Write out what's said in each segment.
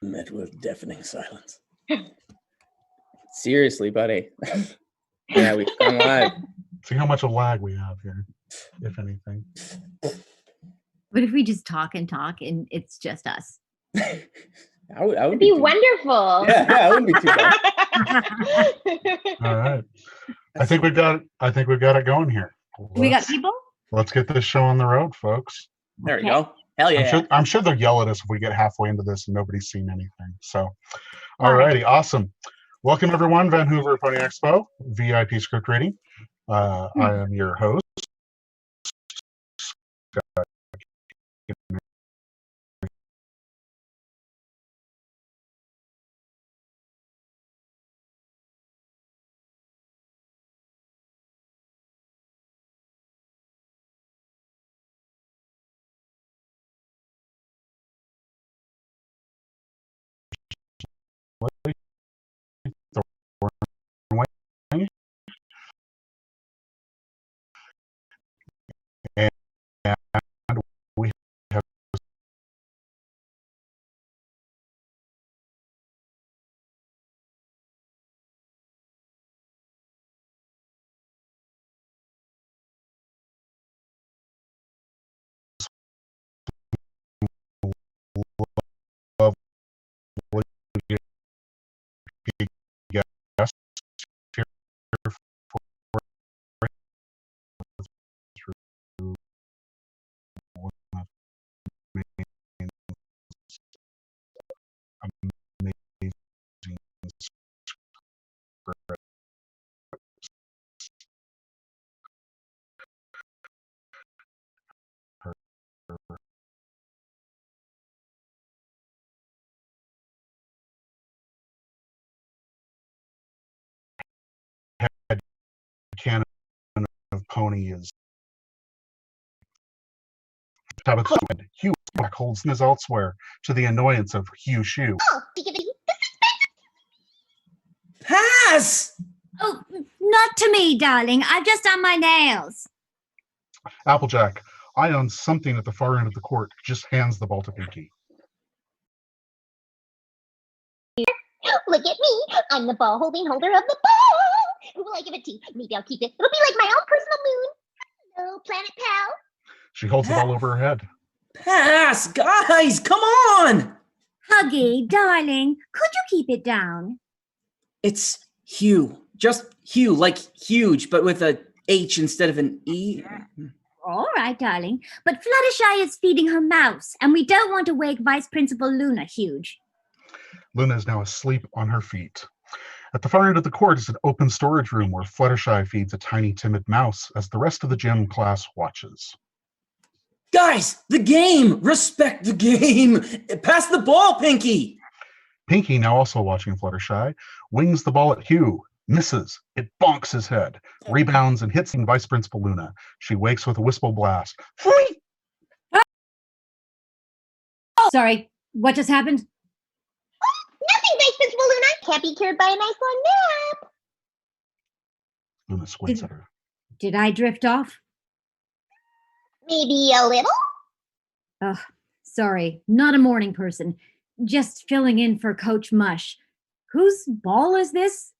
Met with deafening silence. Seriously, buddy. Yeah, we've gone live. See how much of lag we have here, if anything. What if we just talk and it's just us? I would It'd be wonderful. Yeah, it wouldn't be too bad. All right. I think we've got it going here. We got people? Let's get this show on the road, folks. There we go. Hell yeah. I'm sure they'll yell at us if we get halfway into this and nobody's seen anything. So, all righty, awesome. Welcome, everyone. Vanhoover Pony Expo, VIP script reading. I am your host. And we have guests here for canon of pony is Tabitha St Hugh holds his elsewhere to the annoyance of Hugh Shoe. Pass! Oh, not to me, darling. I've just done my nails. Applejack, I own something at the far end of the court. Just hands the ball to Pinky. Look at me. I'm the ball holding holder of the ball. Who will I give it to? Maybe I'll keep it. It'll be like my own personal moon. Hello, Planet Pal. She holds the ball over her head. Pass! Guys, come on! Huggy, darling, could you keep it down? It's Hugh. Just Hugh, like huge, but with a H instead of an E. All right, darling. But Fluttershy is feeding her mouse, and we don't want to wake Vice Principal Luna huge. Luna is now asleep on her feet. At the far end of the court is an open storage room where Fluttershy feeds a tiny, timid mouse as the rest of the gym class watches. Guys, the game! Respect the game! Pass the ball, Pinky! Pinky, now also watching Fluttershy, wings the ball at Hugh, misses, it bonks his head, rebounds and hits Vice Principal Luna. She wakes with a whistle blast. Sorry, what just happened? Nothing, Vice Principal Luna. Can't be cured by a nice long nap. Luna squints at her. Did I drift off? Maybe a little? Oh, sorry, not a morning person. Just filling in for Coach Mush. Whose ball is this?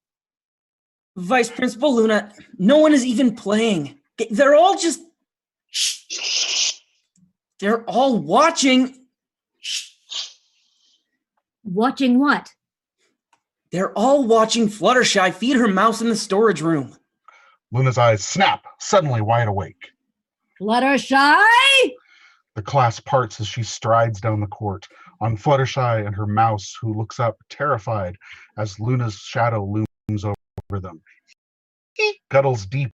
Vice Principal Luna, no one is even playing. They're all just... Shh. They're all watching... Watching what? They're all watching Fluttershy feed her mouse in the storage room. Luna's eyes snap, suddenly wide awake. Fluttershy! The class parts as she strides down the court on Fluttershy and her mouse, who looks up, terrified, as Luna's shadow looms over them. He scuttles deep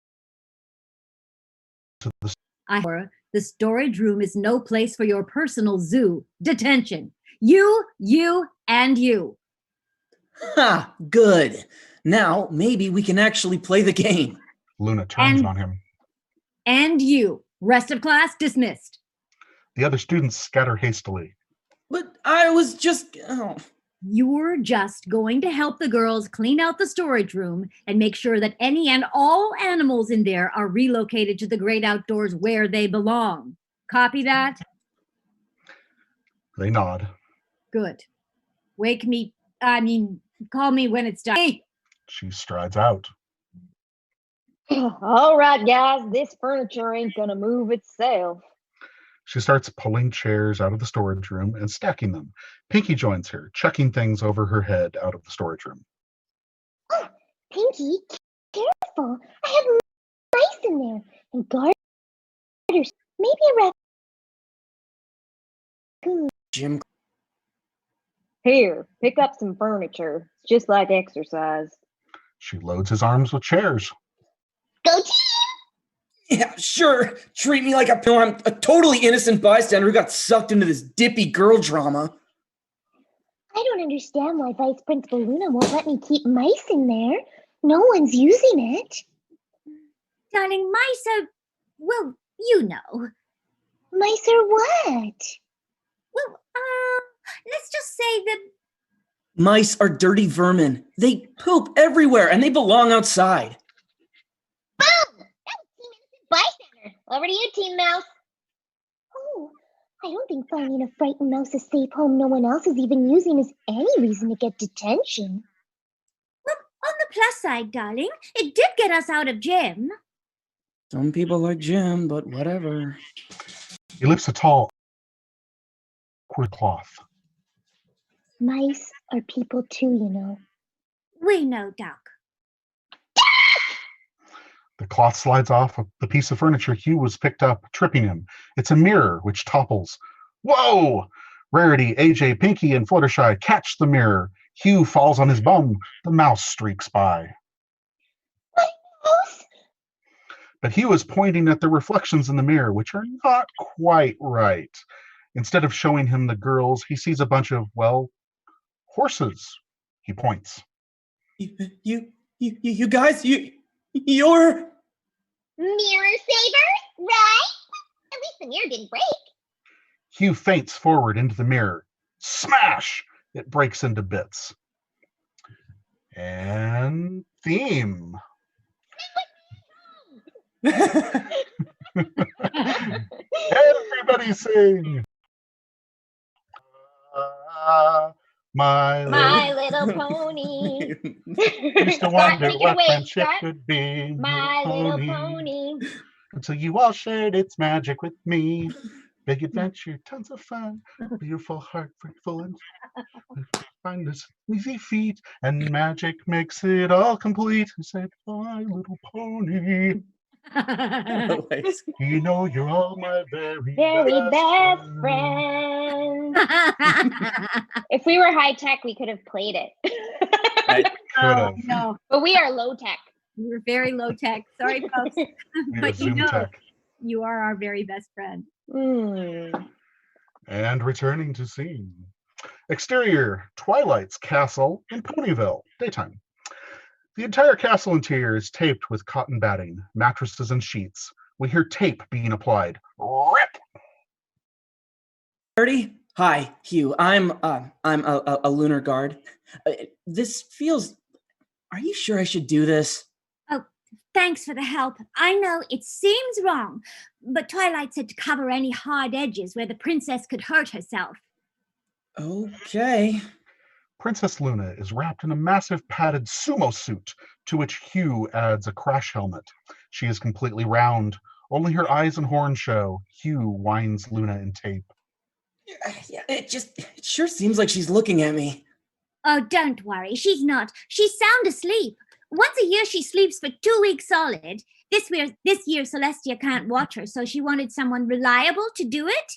to the... The storage room is no place for your personal zoo. Detention. You, and you. Ha! Good. Now, maybe we can actually play the game. Luna turns on him. And you. Rest of class dismissed. The other students scatter hastily. But I was just... Oh. You're just going to help the girls clean out the storage room and make sure that any and all animals in there are relocated to the great outdoors where they belong. Copy that? They nod. Good. Call me when it's done. Hey, She strides out. All right, guys, this furniture ain't gonna move itself. She starts pulling chairs out of the storage room and stacking them. Pinky joins her, chucking things over her head out of the storage room. Oh, Pinky, careful. I have mice in there. And garters. Maybe a raccoon. Jim, Here, pick up some furniture. It's just like exercise. She loads his arms with chairs. Go team! yeah, sure. Treat me like I'm a totally innocent bystander who got sucked into this dippy girl drama. I don't understand why Vice Principal Luna won't let me keep mice in there. No one's using it. darling, mice are, well, you know. Mice are what? Well, let's just say that Mice are dirty vermin. They poop everywhere and they belong outside. Boom! That was Team Innocent Bystander. Over to you, Team Mouse. Oh, I don't think finding a frightened mouse a safe home no one else is even using is any reason to get detention. well, on the plus side, darling, it did get us out of gym. Some people like Jim, but whatever. He lifts a tall awkward cloth. Mice are people too, you know. We know, Doc. The cloth slides off the piece of furniture Hugh was picked up, tripping him. It's a mirror, which topples. Whoa! Rarity, AJ, Pinky, and Fluttershy catch the mirror. Hugh falls on his bum. The mouse streaks by. Mouse? But Hugh is pointing at the reflections in the mirror, which are not quite right. Instead of showing him the girls, he sees a bunch of, well, horses. He points. You guys, you're... Mirror savers, right? At least the mirror didn't break. Hugh feints forward into the mirror. Smash! It breaks into bits. And theme. Everybody sing. My Little Pony. used to Start wonder with your what weight, friendship start. could be. My little pony. Until you all shared its magic with me. Big adventure, tons of fun. Beautiful heart, full and find this easy feat, and magic makes it all complete. I said, my little pony. Always. You know you're all my very Best friend. If we were high tech, we could have played it. Right. Oh, no, But we are low tech. we're very low tech. Sorry, folks. We are But you Zoom know, tech. you are our very best friend. And returning to scene. Exterior, Twilight's castle in Ponyville, daytime. The entire castle interior is taped with cotton batting, mattresses, and sheets. We hear tape being applied. Rip! Rarity? Hi, Hugh. I'm a lunar guard. This feels... Are you sure I should do this? Thanks for the help. I know it seems wrong, but Twilight said to cover any hard edges where the princess could hurt herself. Okay. Princess Luna is wrapped in a massive padded sumo suit, to which Hugh adds a crash helmet. She is completely round. Only her eyes and horns show. Hugh winds Luna in tape. Yeah, it sure seems like she's looking at me. Oh, don't worry. She's not. She's sound asleep. Once a year, she sleeps for 2 weeks solid. This year, Celestia can't watch her, so she wanted someone reliable to do it.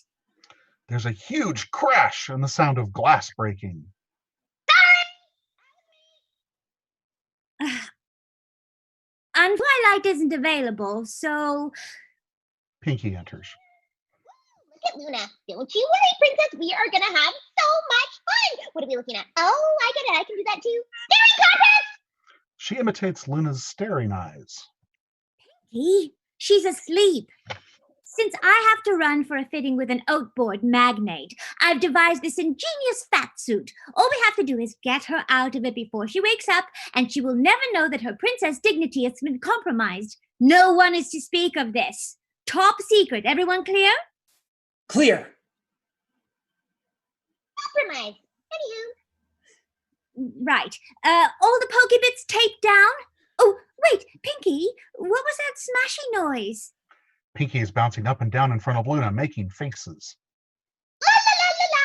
There's a huge crash and the sound of glass breaking. And Twilight isn't available, so... Pinky enters. Look at Luna. Don't you worry, Princess. We are going to have so much fun. What are we looking at? Oh, I get it. I can do that too. Staring contest! She imitates Luna's staring eyes. She's asleep. Since I have to run for a fitting with an oatboard magnate, I've devised this ingenious fat suit. All we have to do is get her out of it before she wakes up, and she will never know that her princess dignity has been compromised. No one is to speak of this. Top secret. Everyone clear? Clear. Compromise. Anywho, Right. All the Pokebits taped down? Oh, wait, Pinky, what was that smashy noise? Pinky is bouncing up and down in front of Luna, making faces. La la la la la.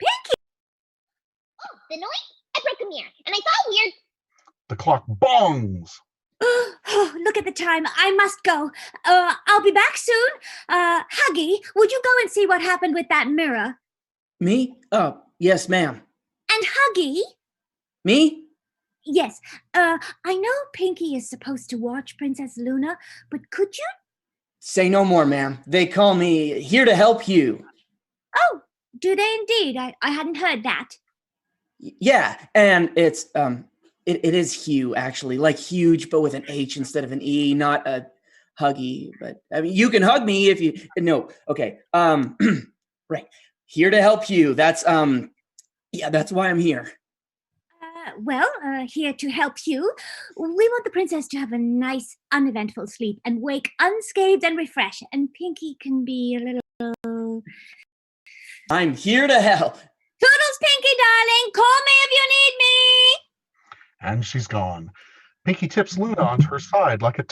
Pinky! Oh, the noise? I broke a mirror, and I saw a weird. The clock bongs. Oh, look at the time. I must go. I'll be back soon. Huggy, would you go and see what happened with that mirror? Me? Oh, yes, ma'am. And Huggy? Me? Yes. I know Pinky is supposed to watch Princess Luna, but could you? Say no more, ma'am. They call me here to help you. Oh, do they indeed? I hadn't heard that. Yeah, and it's it is Hugh, actually, like huge, but with an H instead of an E, not a huggy. But I mean, you can hug me if you. No, okay. Right, here to help you. That's yeah, that's why I'm here. Here to help you. We want the princess to have a nice, uneventful sleep and wake unscathed and refreshed. And Pinky can be a little. I'm here to help. Toodles, Pinky, darling. Call me if you need me. And she's gone. Pinky tips Luna onto her side like a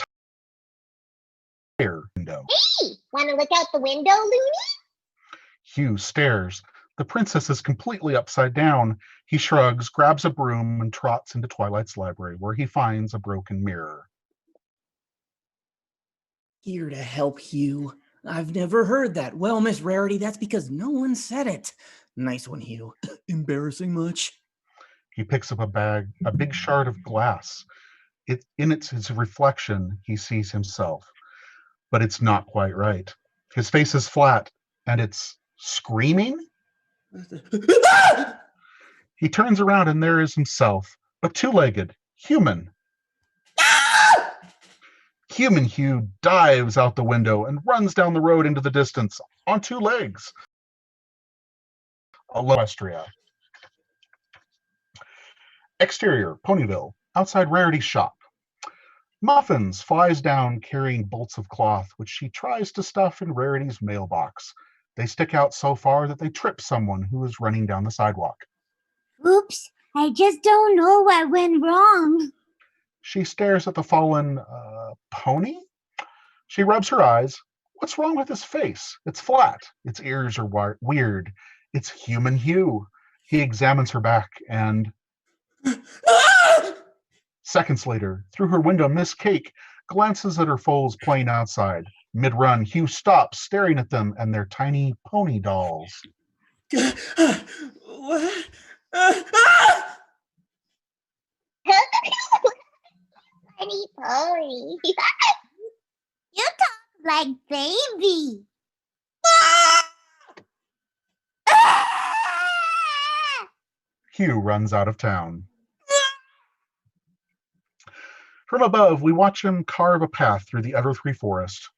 tire window. Hey, want to look out the window, Looney? Hugh stares. The princess is completely upside down. He shrugs, grabs a broom, and trots into Twilight's library, where he finds a broken mirror. Here to help you. I've never heard that. Well, Miss Rarity, that's because no one said it. Nice one, Hugh. Embarrassing much? He picks up a big shard of glass. In its his reflection, he sees himself. But it's not quite right. His face is flat, and it's screaming? He turns around, and there is himself, but two-legged, human. Human Hugh dives out the window and runs down the road into the distance on two legs. Equestria. Exterior, Ponyville, outside Rarity's shop. Muffins flies down carrying bolts of cloth, which she tries to stuff in Rarity's mailbox. They stick out so far that they trip someone who is running down the sidewalk. Oops, I just don't know what went wrong. She stares at the fallen pony. She rubs her eyes. What's wrong with his face? It's flat. Its ears are weird. It's human Hugh. He examines her back and... Seconds later, through her window, Miss Cake glances at her foals playing outside. Mid-run, Hugh stops, staring at them and their tiny pony dolls. What? Funny pony. You talk like baby. Hugh runs out of town. From above, we watch him carve a path through the Evertree forest.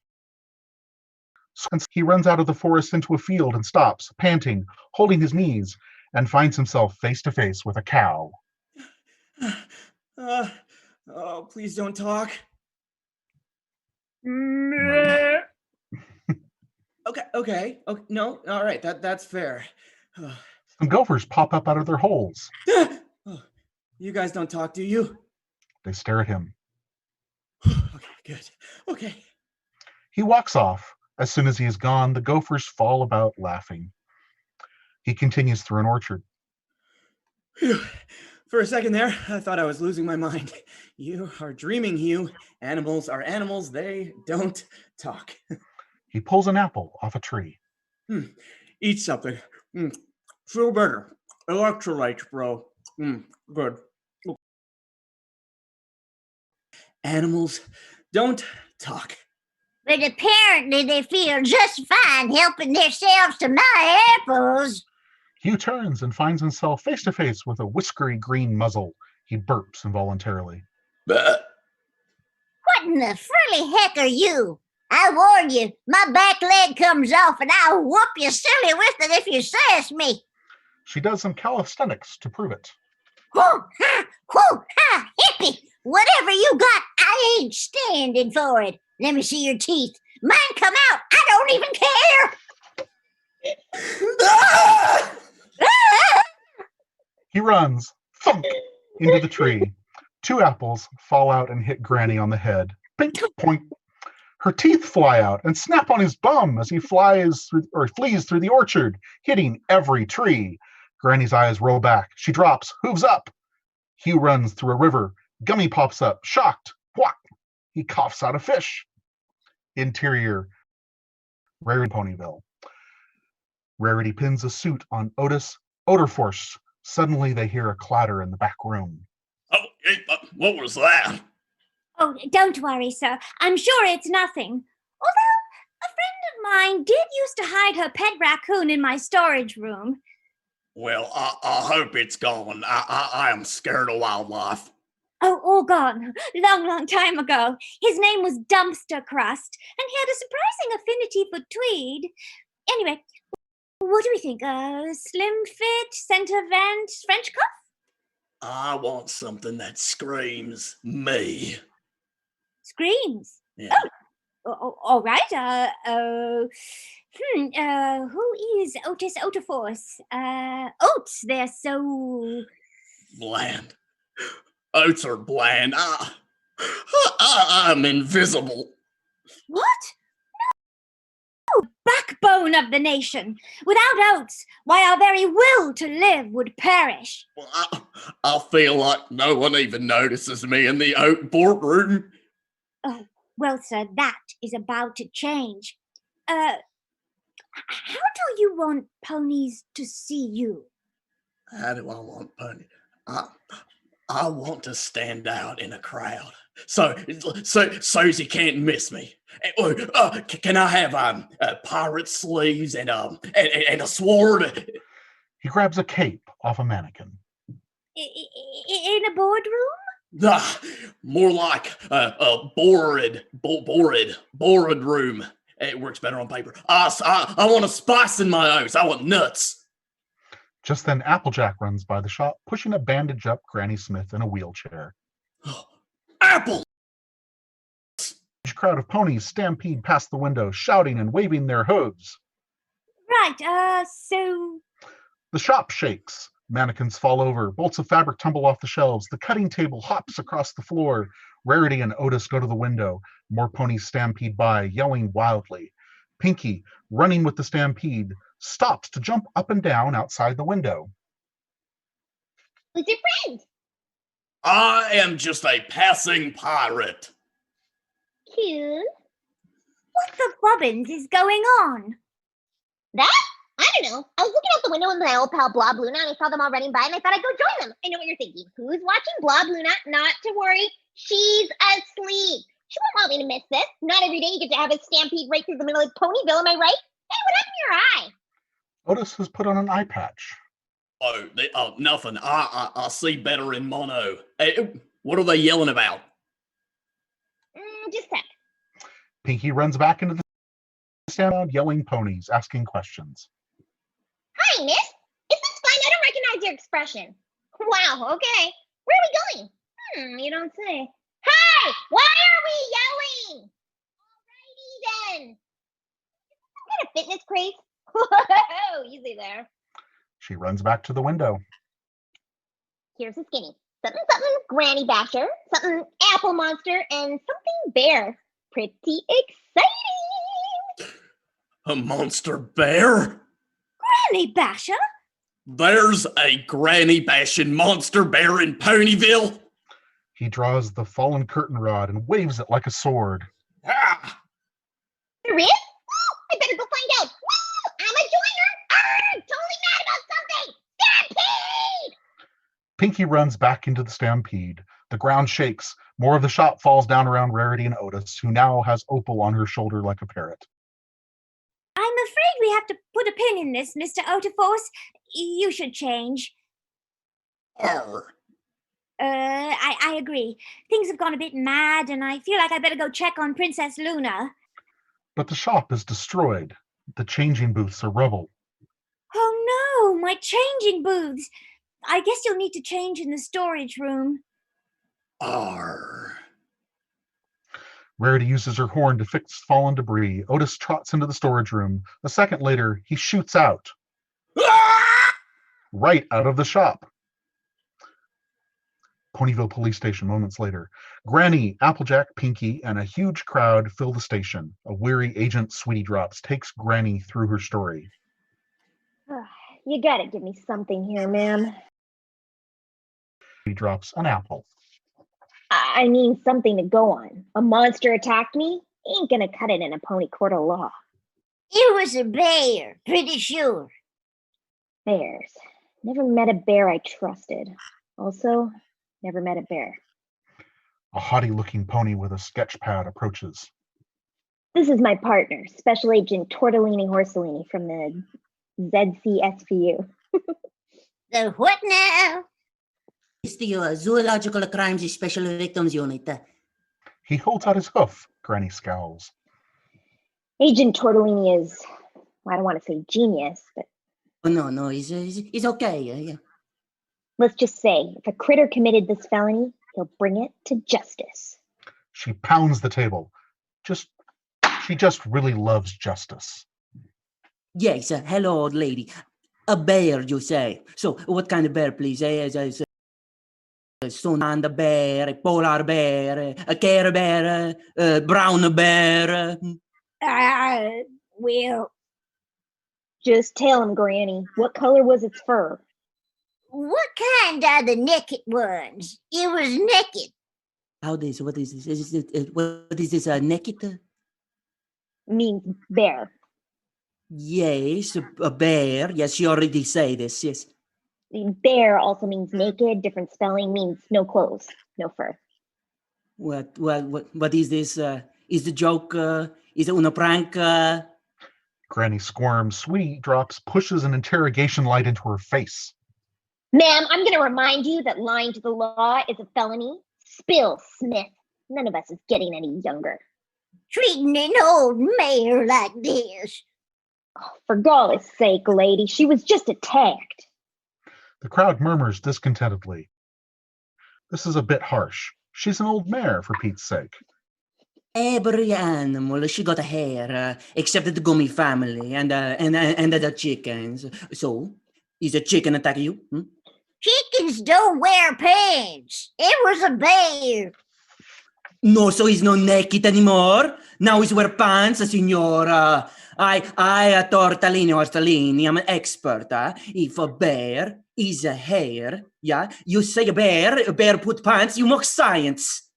He runs out of the forest into a field and stops, panting, holding his knees, and finds himself face to face with a cow. Oh, please don't talk. Okay. No, all right, that's fair. Some gophers pop up out of their holes. You guys don't talk, do you? They stare at him. Okay, good. Okay. He walks off. As soon as he is gone, the gophers fall about laughing. He continues through an orchard. Phew. For a second there, I thought I was losing my mind. You are dreaming, Hugh. Animals are animals. They don't talk. He pulls an apple off a tree. Eat something. Feel better. Electrolytes, bro. Good. Animals don't talk. But apparently they feel just fine helping themselves to my apples. Hugh turns and finds himself face to face with a whiskery green muzzle. He burps involuntarily. Bah. What in the frilly heck are you? I warn you, my back leg comes off and I'll whoop you silly with it if you sass me. She does some calisthenics to prove it. Whoa, ha, hippie. Whatever you got, I ain't standing for it. Let me see your teeth. Mine come out. I don't even care. He runs, thump, into the tree. 2 apples fall out and hit Granny on the head. Pink, point. Her teeth fly out and snap on his bum as he flees through the orchard, hitting every tree. Granny's eyes roll back. She drops, hooves up. Hugh runs through a river. Gummy pops up, shocked. Whack! He coughs out a fish. Interior, Rarity Ponyville. Rarity pins a suit on Otis Odorforce. Suddenly they hear a clatter in the back room. Oh, what was that? Oh, don't worry, sir. I'm sure it's nothing. Although, a friend of mine did used to hide her pet raccoon in my storage room. Well, I hope it's gone. I am scared of wildlife. Oh, all gone. Long time ago. His name was Dumpster Crust, and he had a surprising affinity for tweed. Anyway, what do we think? Slim fit, center vent, French cuff? I want something that screams me. Screams. Yeah. Oh, all right. Who is Otis Otiforce? Oats, they're so... Bland. Oats are bland. I'm invisible. What? No! Backbone of the nation. Without oats, why our very will to live would perish. Well, I feel like no one even notices me in the oat boardroom. Oh, well, sir, that is about to change. How do you want ponies to see you? How do I want pony? I want to stand out in a crowd, so Susie can't miss me. Can I have pirate sleeves and a sword? He grabs a cape off a mannequin. In a boardroom? More like a board room. It works better on paper. I want a spice in my oats. I want nuts. Just then, Applejack runs by the shop, pushing a bandaged-up Granny Smith in a wheelchair. Apple! A huge crowd of ponies stampede past the window, shouting and waving their hooves. Right, so... The shop shakes. Mannequins fall over. Bolts of fabric tumble off the shelves. The cutting table hops across the floor. Rarity and Otis go to the window. More ponies stampede by, yelling wildly. Pinky, running with the stampede, stops to jump up and down outside the window. Who's your friend? I am just a passing pirate. Cute. What the bobbins is going on? That? I don't know. I was looking out the window with my old pal Blob Luna and I saw them all running by and I thought I'd go join them. I know what you're thinking. Who's watching Blob Luna? Not to worry. She's asleep. She won't want me to miss this. Not every day you get to have a stampede right through the middle of Ponyville, am I right? Hey, what happened to your eye? Otis has put on an eye patch. Oh, nothing. I see better in mono. Hey, what are they yelling about? Just a sec. Pinky runs back into the stand, yelling ponies, asking questions. Hi, miss. Is this fine? I don't recognize your expression. Wow, okay. Where are we going? You don't say. Hey, why are we yelling? Alrighty then. Some kind of fitness craze? Whoa, easy there. She runs back to the window. Here's a skinny. Something Granny Basher, something Apple Monster, and something Bear. Pretty exciting. A monster bear? Granny Basher? There's a granny bashing monster bear in Ponyville? He draws the fallen curtain rod and waves it like a sword. Ah! There is? Woo! I better go find out. Woo! I'm a joiner. Totally mad about something. Stampede! Pinky runs back into the stampede. The ground shakes. More of the shop falls down around Rarity and Otis, who now has Opal on her shoulder like a parrot. I'm afraid we have to put a pin in this, Mr. Otiforce. You should change. Arr. I agree. Things have gone a bit mad, and I feel like I better go check on Princess Luna. But the shop is destroyed. The changing booths are rubble. Oh no, my changing booths. I guess you'll need to change in the storage room. Arr. Rarity uses her horn to fix fallen debris. Otis trots into the storage room. A second later, he shoots out. Ah! Right out of the shop. Ponyville Police Station moments later. Granny, Applejack, Pinky, and a huge crowd fill the station. A weary Agent Sweetie Drops takes Granny through her story. You gotta give me something here, ma'am. Sweetie drops an apple. I mean something to go on. A monster attacked me? Ain't gonna cut it in a pony court of law. It was a bear, pretty sure. Bears. Never met a bear I trusted. Also, never met a bear. A haughty-looking pony with a sketch pad approaches. This is my partner, Special Agent Tortellini Horsellini from the ZCSPU. The what now? It's the Zoological Crimes Special Victims Unit. He holds out his hoof. Granny scowls. Agent Tortellini is, I don't want to say genius, but Oh, no, he's okay. Yeah. let's just say if a critter committed this felony, he'll bring it to justice. She pounds the table. She just really loves justice. Yes, hello, old lady. A bear, you say. So, what kind of bear, please? A Sonanda bear, a polar bear, a Care bear, a brown bear. Well, Just tell him, Granny, what color was its fur? what kind are the naked ones? It was naked. What is this? What is this, naked? Means bear. Yes, a bear. Yes, you already say this, yes. Bear also means naked. Different spelling means no clothes, no fur. What is this? Is the joke, is it una prank? Granny squirms. Sweetie Drops pushes an interrogation light into her face. Ma'am, I'm going to remind you that lying to the law is a felony. Spill, Smith. None of us is getting any younger. Treating an old mare like this. Oh, for golly's sake, lady, she was just attacked. The crowd murmurs discontentedly. This is a bit harsh. She's an old mare, for Pete's sake. Every animal, she got a hair, except the gummy family and the chickens. So, is a chicken attack you? Chickens don't wear pants. It was a bear. No, so he's not naked anymore. Now he's wear pants, signora. I, Tortellini, I'm an expert. If a bear is a hair, yeah, you say a bear put pants, you mock science.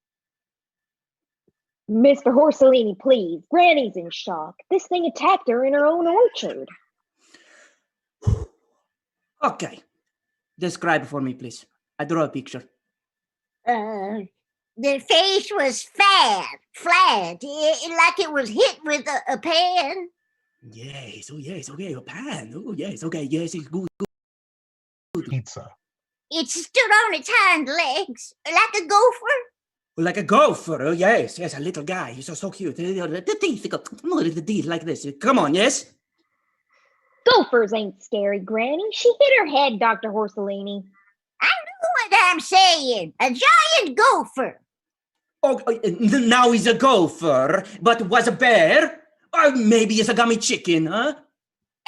Mr. Horsellini, please. Granny's in shock. This thing attacked her in her own orchard. Okay. Describe for me, please. I draw a picture. The face was flat, like it was hit with a pan. Yes, okay, a pan. Oh, yes, okay, yes, it's good. Pizza. It stood on its hind legs, like a gopher. Like a gopher, oh, yes, a little guy. He's so cute. The teeth, the teeth like this. Come on, yes? Gophers ain't scary, Granny. She hit her head, Dr. Horsellini. I know what I'm saying. A giant gopher. Oh, now he's a gopher, but was a bear? Or maybe it's a gummy chicken, huh?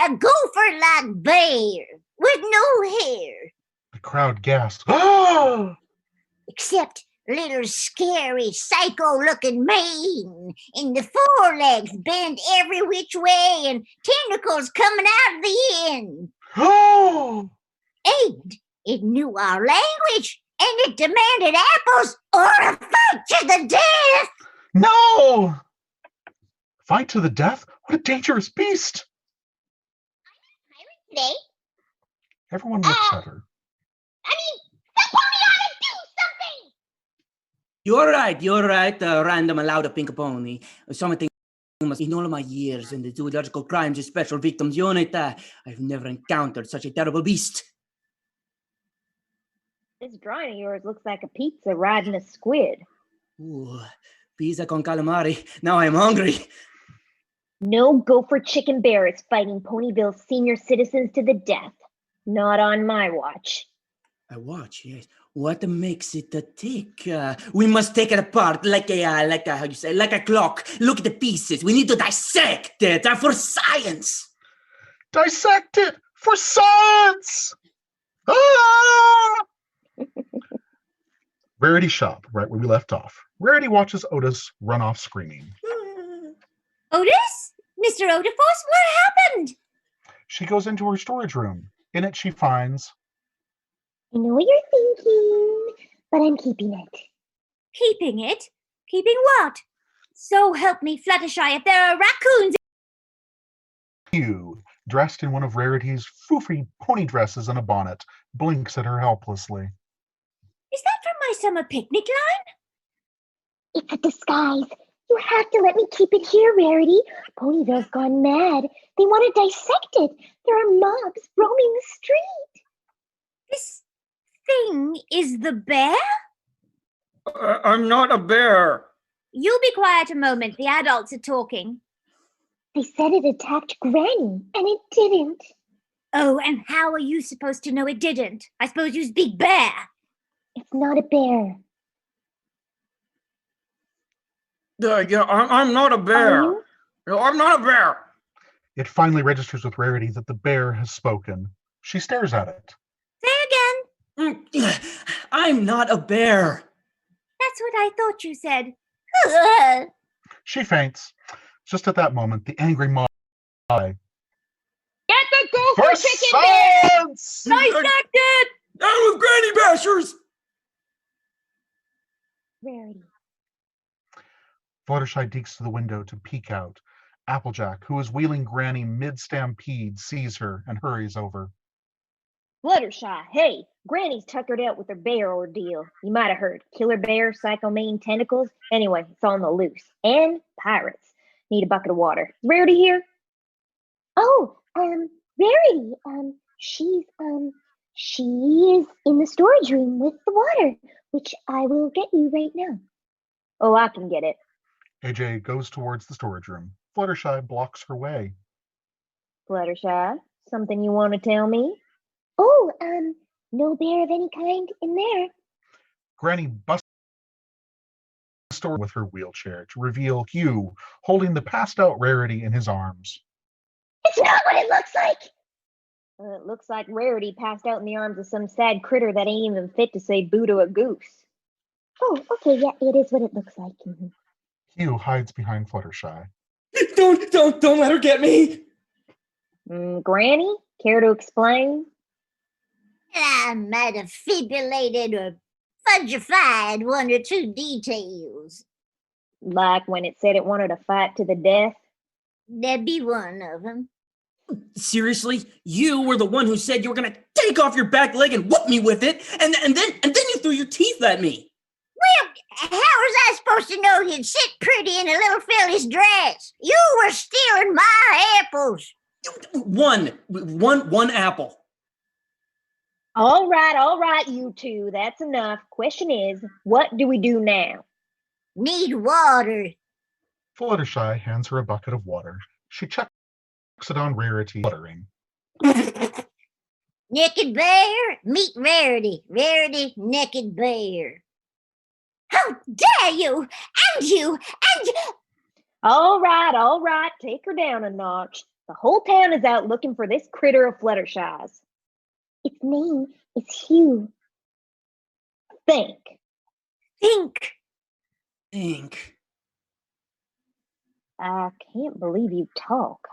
A gopher-like bear with no hair. The crowd gasps. Oh! Except little scary psycho-looking mane, and the forelegs bent every which way, and tentacles coming out of the end. Oh! And it knew our language, and it demanded apples or a fight to the death. No! Fight to the death? What a dangerous beast! Today, Everyone looks at her. I mean, the pony ought to do something! You're right, random allowed pink pony. Something must in all of my years in the Zoological Crimes Special Victims Unit, I've never encountered such a terrible beast. This drawing of yours looks like a pizza riding a squid. Ooh, pizza con calamari. Now I'm hungry. No gopher chicken bear is fighting Ponyville's senior citizens to the death. Not on my watch. I watch, yes. What makes it tick? We must take it apart like a how you say, like a clock. Look at the pieces. We need to dissect it for science. Dissect it for science! Ah! Rarity's shop, right where we left off. Rarity watches Otis run off screaming. Otis? Mr. Otiforce, what happened? She goes into her storage room. In it, she finds I know what you're thinking, but I'm keeping it. Keeping it? Keeping what? So help me, Fluttershy, if there are raccoons. Hugh, dressed in one of Rarity's foofy pony dresses and a bonnet, blinks at her helplessly. Is that from my summer picnic line? It's a disguise. You have to let me keep it here, Rarity. Ponyville's gone mad. They want to dissect it. There are mobs roaming the street. This thing is the bear? I'm not a bear. You be quiet a moment. The adults are talking. They said it attacked Granny, and it didn't. Oh, and how are you supposed to know it didn't? I suppose you's Big Bear. It's not a bear. Yeah, I'm not a Are bear. you? No, I'm not a bear. It finally registers with Rarity that the bear has spoken. She stares at it. Say again. I'm not a bear. That's what I thought you said. She faints. Just at that moment, the angry mob. Get the gopher For chicken bear! science! Dissected! Down with Granny Bashers. Rarity. Fluttershy dekes to the window to peek out. Applejack, who is wheeling Granny mid-stampede, sees her and hurries over. Fluttershy, hey, Granny's tuckered out with her bear ordeal. You might have heard. Killer bear, psycho-mane tentacles. Anyway, it's on the loose. And pirates. Need a bucket of water. Is Rarity here? Oh, Rarity. She is in the storage room with the water, which I will get you right now. Oh, I can get it. AJ goes towards the storage room. Fluttershy blocks her way. Fluttershy, something you want to tell me? Oh, no bear of any kind in there. Granny busts the store with her wheelchair to reveal Hugh holding the passed-out Rarity in his arms. It's not what it looks like. It looks like Rarity passed out in the arms of some sad critter that ain't even fit to say boo to a goose. Oh, okay, yeah, it is what it looks like. Mhm. Hugh hides behind Fluttershy. Don't let her get me. Granny, care to explain? I might have fibulated or fudgified one or two details. Like when it said it wanted to fight to the death? That'd be one of them. Seriously, you were the one who said you were gonna take off your back leg and whoop me with it, and then you threw your teeth at me. Well, how was I supposed to know you'd sit pretty in a little filly's dress? You were stealing my apples. One apple. All right, you two. That's enough. Question is, what do we do now? Need water. Fluttershy hands her a bucket of water. She checks it on Rarity, fluttering. Naked bear, meet Rarity. Rarity, naked bear. How dare you! And you! All right. Take her down a notch. The whole town is out looking for this critter of Fluttershy's. Its name is Hugh. Think. I can't believe you talk.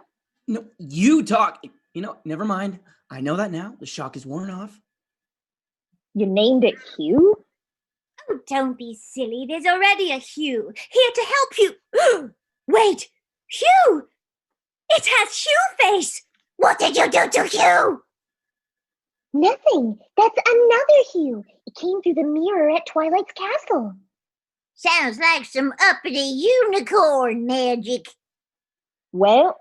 No, you talk. Never mind. I know that now. The shock is worn off. You named it Hugh? Oh, don't be silly. There's already a Hugh here to help you. Wait, Hugh! It has Hugh face. What did you do to Hugh? Nothing. That's another Hugh. It came through the mirror at Twilight's castle. Sounds like some uppity unicorn magic. Well,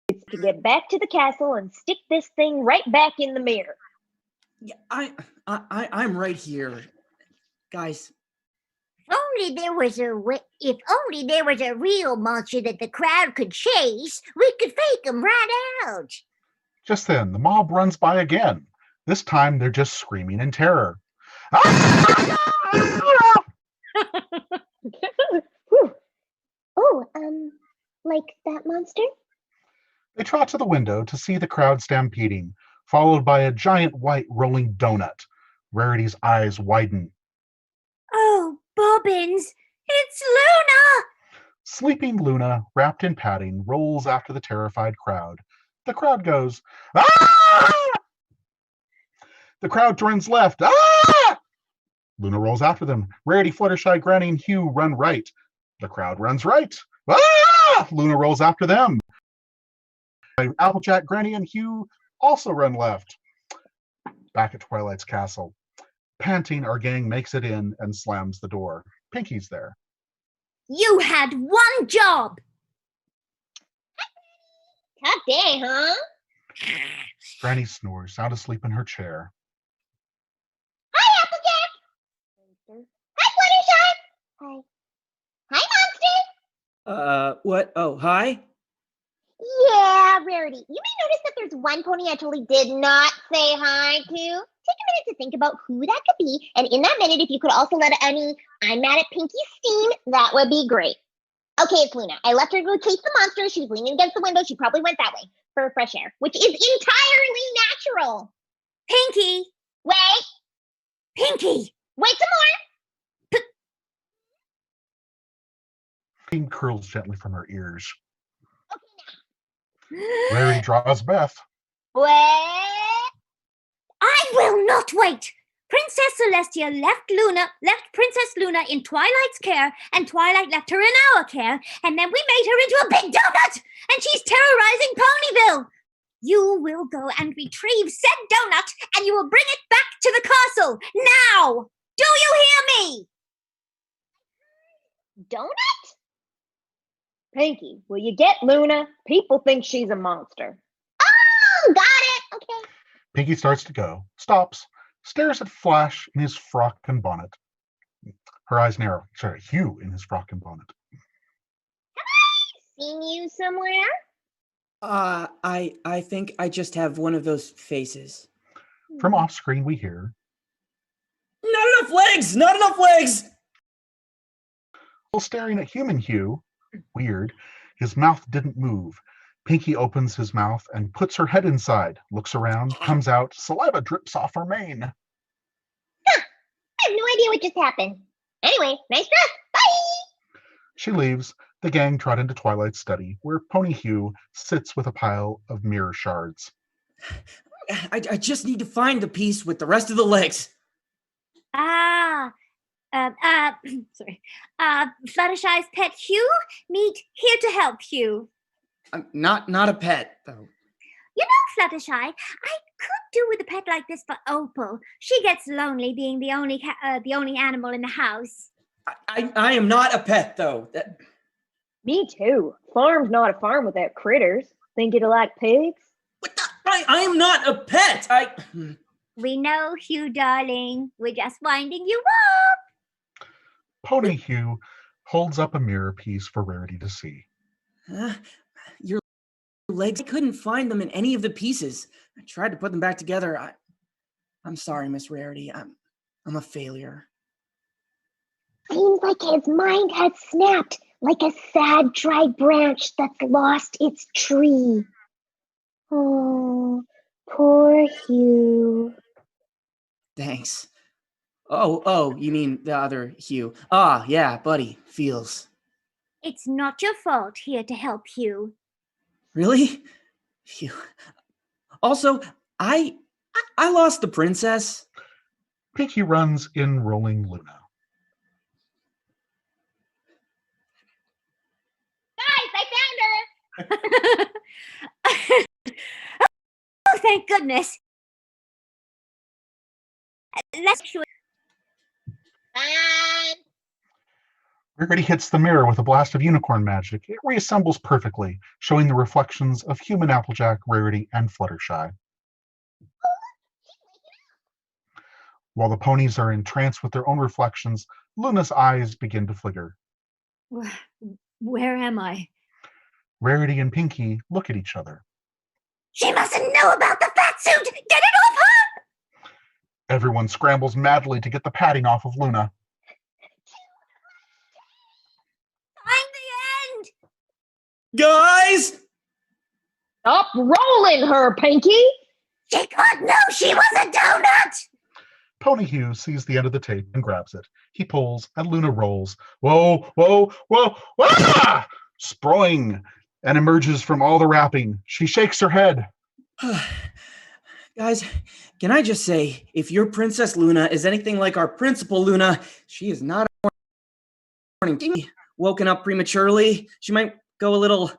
it's to get back to the castle and stick this thing right back in the mirror. Yeah, I'm right here, guys. If only there was a real monster that the crowd could chase, we could fake him right out. Just then, the mob runs by again. This time, they're just screaming in terror. Ah! Oh, like that monster? They trot to the window to see the crowd stampeding, followed by a giant white rolling donut. Rarity's eyes widen. Bobbins, it's Luna! Sleeping Luna, wrapped in padding, rolls after the terrified crowd. The crowd goes, "Ah!" The crowd turns left. "Ah!" Luna rolls after them. Rarity, Fluttershy, Granny, and Hugh run right. The crowd runs right. "Ah!" Luna rolls after them. Applejack, Granny, and Hugh also run left. Back at Twilight's castle. Panting, our gang makes it in and slams the door. Pinky's there. You had one job! Tough day, huh? Granny snores, sound asleep in her chair. Hi, Applejack. Hi, Fluttershy. Hi, Monster. What? Oh, hi? Yeah, Rarity. You may notice that there's one pony I totally did not say hi to. Take a minute to think about who that could be, and in that minute, if you could also let any I'm mad at Pinky steam, that would be great. Okay, it's Luna. I left her to go chase the monster. She was leaning against the window. She probably went that way for fresh air, which is entirely natural. Pinky! Wait, Pinky! wait some more. Cream curls gently from her ears. Okay, Rarity draws Beth. now. Wait. I will not wait! Princess Celestia left Princess Luna in Twilight's care, and Twilight left her in our care, and then we made her into a big donut, and she's terrorizing Ponyville. You will go and retrieve said donut, and you will bring it back to the castle, now! Do you hear me? Donut? Pinky, will you get Luna? People think she's a monster. Oh, got it. Okay. Pinky starts to go, stops, stares at Flash in his frock and bonnet. Her eyes narrow. Sorry, Hugh in his frock and bonnet. Seen you somewhere? I think I just have one of those faces. From off screen, we hear, Not enough legs! Not enough legs! while staring at human Hugh, weird, his mouth didn't move. Pinky opens his mouth and puts her head inside, looks around, comes out, saliva drips off her mane. I have no idea what just happened. Anyway, nice dress. Bye! She leaves. The gang trot into Twilight's study, where Pony Hugh sits with a pile of mirror shards. I just need to find the piece with the rest of the legs. Sorry. Fluttershy's pet Hugh, meet here to help Hugh. I'm not a pet, though. You know, Fluttershy, I could do with a pet like this for Opal. She gets lonely being the only animal in the house. I am not a pet, though. Me too. Farm's not a farm without critters. Think it'll like pigs? What the? I am not a pet. We know, Hugh, darling. We're just winding you up. Pony Hugh holds up a mirror piece for Rarity to see. Your legs, I couldn't find them in any of the pieces. I tried to put them back together. I'm sorry, Miss Rarity. I'm a failure. Seems like his mind had snapped, like a sad dry branch that's lost its tree. Oh, poor Hugh. Thanks. Oh, you mean the other Hugh. Ah, yeah, buddy. Feels. It's not your fault. Here to help Hugh. Really? Phew. Also, I lost the princess. Pinky runs in rolling Luna. Guys, I found her! Oh, thank goodness. Let's do it. Fine. Rarity hits the mirror with a blast of unicorn magic. It reassembles perfectly, showing the reflections of human Applejack, Rarity, and Fluttershy. While the ponies are entranced with their own reflections, Luna's eyes begin to flicker. Where am I? Rarity and Pinky look at each other. She mustn't know about the fat suit! Get it off her! Everyone scrambles madly to get the padding off of Luna. Find the end! Guys! Stop rolling her, Pinky! She could know she was a donut! Pony Hugh sees the end of the tape and grabs it. He pulls, and Luna rolls. Whoa, whoa, whoa, ah! Sproing, and emerges from all the wrapping. She shakes her head. Guys, can I just say, if your Princess Luna is anything like our Principal Luna, she is not a morning woken up prematurely. She might go a little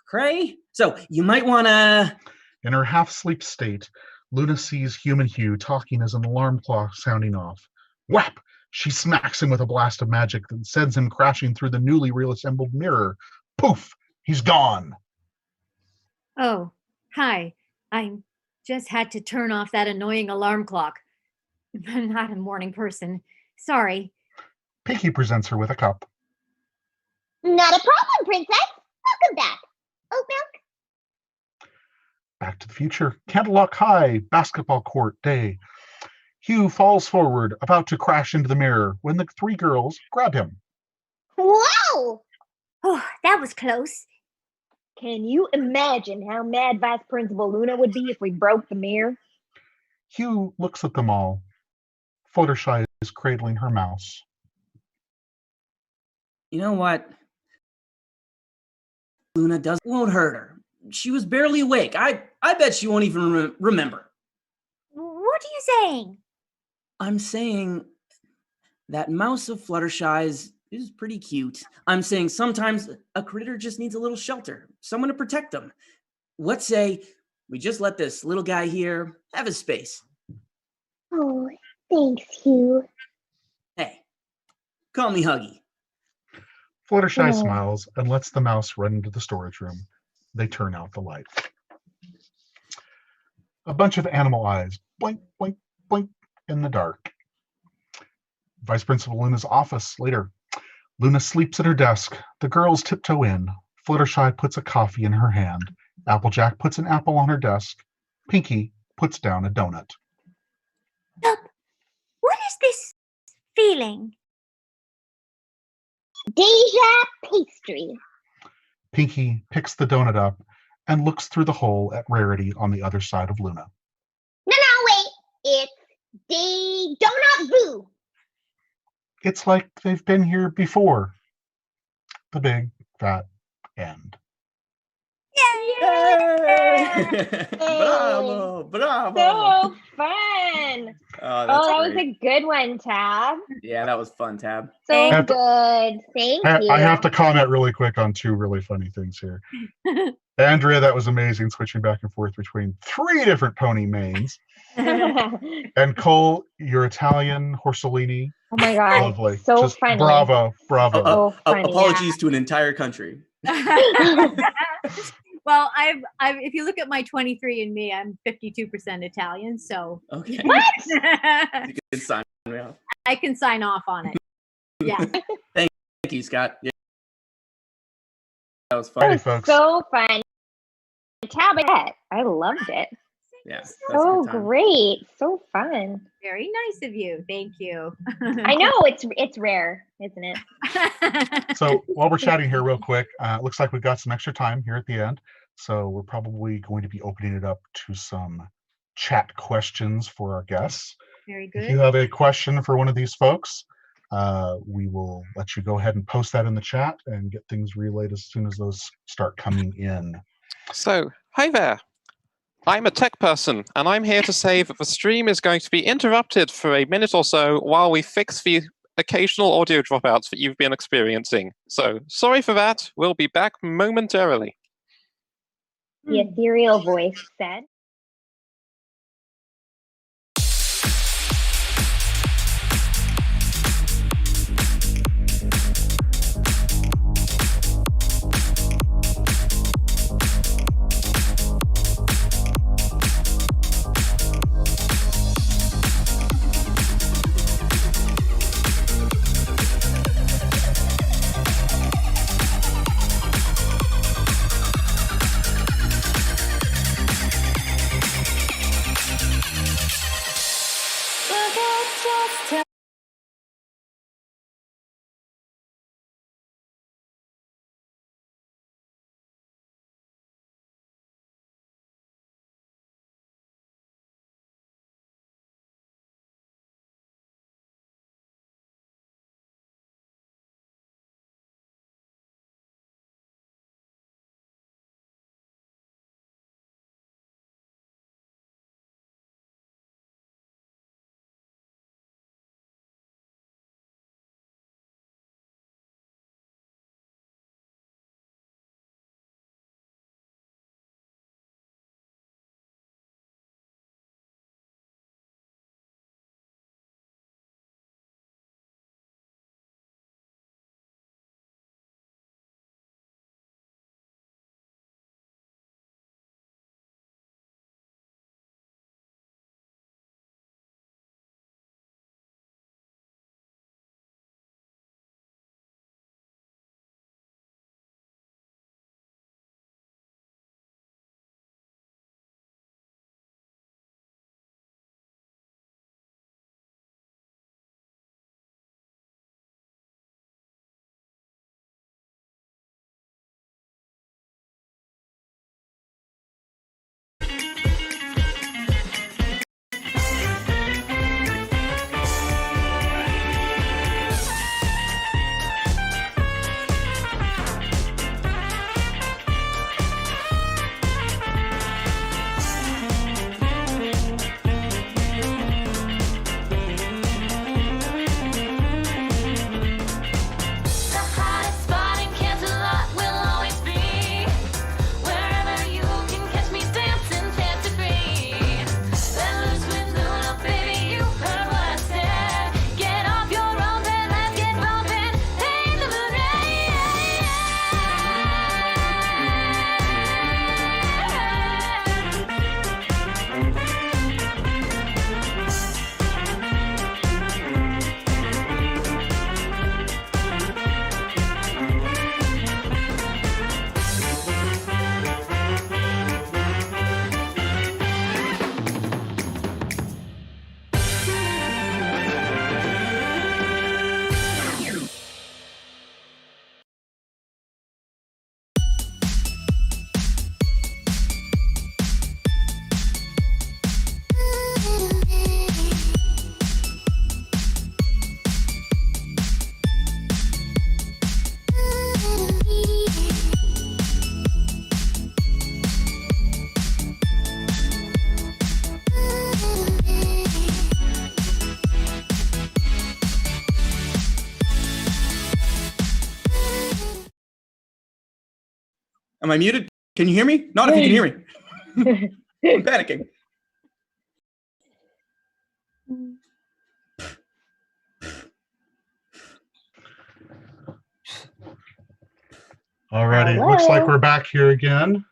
cray. So you might want to... In her half-sleep state, Luna sees Human Hugh talking as an alarm clock sounding off. Whap! She smacks him with a blast of magic that sends him crashing through the newly reassembled mirror. Poof! He's gone. Oh, hi. I just had to turn off that annoying alarm clock. I'm not a morning person. Sorry. Pinky presents her with a cup. Not a problem, Princess. Welcome back. Oat milk? Back to the future. Candlelock High, basketball court day. Hugh falls forward, about to crash into the mirror, when the three girls grab him. Whoa! Oh, that was close. Can you imagine how mad Vice Principal Luna would be if we broke the mirror? Hugh looks at them all. Fluttershy is cradling her mouse. You know what? Luna won't hurt her. She was barely awake. I bet she won't even remember. What are you saying? I'm saying that mouse of Fluttershy's is pretty cute. I'm saying sometimes a critter just needs a little shelter, someone to protect them. Let's say we just let this little guy here have his space. Oh, thanks, Hugh. Hey, call me Huggy. Fluttershy Oh. smiles and lets the mouse run into the storage room. They turn out the light. A bunch of animal eyes blink, blink, blink in the dark. Vice Principal Luna's office later. Luna sleeps at her desk. The girls tiptoe in. Fluttershy puts a coffee in her hand. Applejack puts an apple on her desk. Pinky puts down a donut. What is this feeling? Deja pastry. Pinky picks the donut up and looks through the hole at Rarity on the other side of Luna. No, wait. It's the donut boo. It's like they've been here before. The big fat end. Yay! Bravo! Bravo! So fun. Oh, That was great. a good one, Tab. Yeah, that was fun, Tab. So Have to- good. Thank you. I have to comment really quick on two really funny things here. Andrea, that was amazing, switching back and forth between three different pony manes. Oh And Cole, your Italian Horsolini, my god. lovely. So Just funny. bravo, bravo. Oh, funny. Apologies to an entire country. Well, I've if you look at my 23andMe, I'm 52% Italian, so Okay. What? You can sign me off. I can sign off on it. Yeah. Thank you, Scott. Yeah. That was That fun. was folks. so fun. Tab, I loved it. Yeah, that's a So good time. great. So fun. Very nice of you. Thank you. I know it's rare, isn't it? So while we're chatting here real quick, it looks like we've got some extra time here at the end. So we're probably going to be opening it up to some chat questions for our guests. Very If you good. have a question for one of these folks, we will let you go ahead and post that in the chat and get things relayed as soon as those start coming in. So, hi there. I'm a tech person, and I'm here to say that the stream is going to be interrupted for a minute or so while we fix the occasional audio dropouts that you've been experiencing. So, sorry for that. We'll be back momentarily. The ethereal voice said. Am I muted? Can you hear me? Not if you can hear me. I'm panicking. Alrighty, it looks like we're back here again.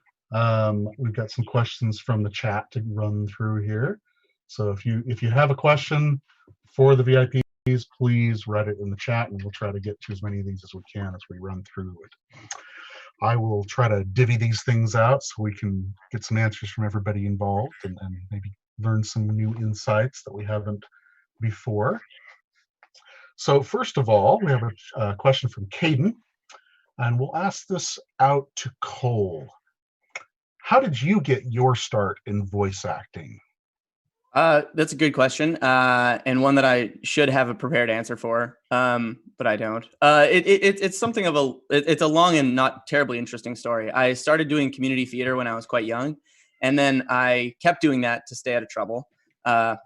We've got some questions from the chat to run through here. So if you have a question for the VIPs, please write it in the chat, and we'll try to get to as many of these as we can as we run through it. I will try to divvy these things out so we can get some answers from everybody involved, and maybe learn some new insights that we haven't before. So first of all, we have a question from Caden. And we'll ask this out to Cole. How did you get your start in voice acting? That's a good question, and one that I should have a prepared answer for, but I don't. It's something of it's a long and not terribly interesting story. I started doing community theater when I was quite young, and then I kept doing that to stay out of trouble. And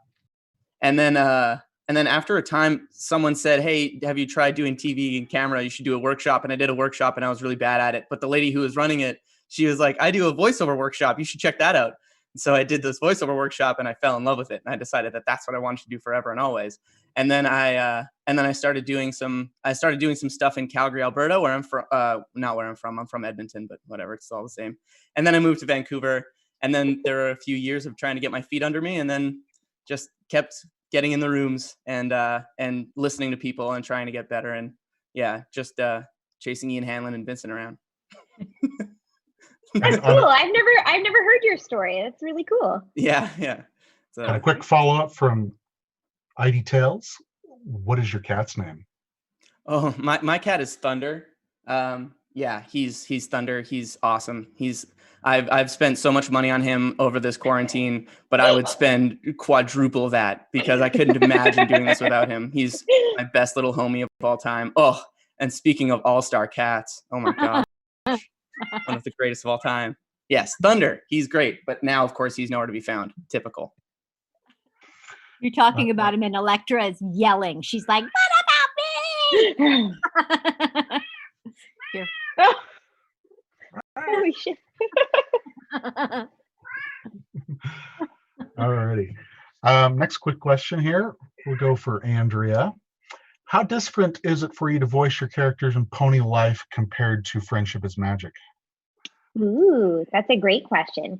then after a time, someone said, "Hey, have you tried doing TV and camera? You should do a workshop." And I did a workshop, and I was really bad at it. But the lady who was running it, she was like, "I do a voiceover workshop. You should check that out." And so I did this voiceover workshop, and I fell in love with it. And I decided that that's what I wanted to do forever and always. And then I started doing some stuff in Calgary, Alberta, where I'm from. Not where I'm from. I'm from Edmonton, but whatever. It's all the same. And then I moved to Vancouver. And then there were a few years of trying to get my feet under me, and then just kept getting in the rooms and listening to people and trying to get better, and just chasing Ian Hanlon and Vincent around. That's cool. I've never heard your story. That's really cool. Yeah. So, a quick follow-up from ID Tales. What is your cat's name? Oh, my cat is Thunder. He's Thunder. He's awesome. I've spent so much money on him over this quarantine, but I would spend quadruple that because I couldn't imagine doing this without him. He's my best little homie of all time. Oh, and speaking of all-star cats, oh my God, one of the greatest of all time. Yes, Thunder. He's great, but now, of course, he's nowhere to be found. Typical. You're talking about him, and Electra is yelling. She's like, "What about me?" Here. Holy shit. Alrighty. Next quick question here. We'll go for Andrea. How different is it for you to voice your characters in Pony Life compared to Friendship is Magic? Ooh, that's a great question.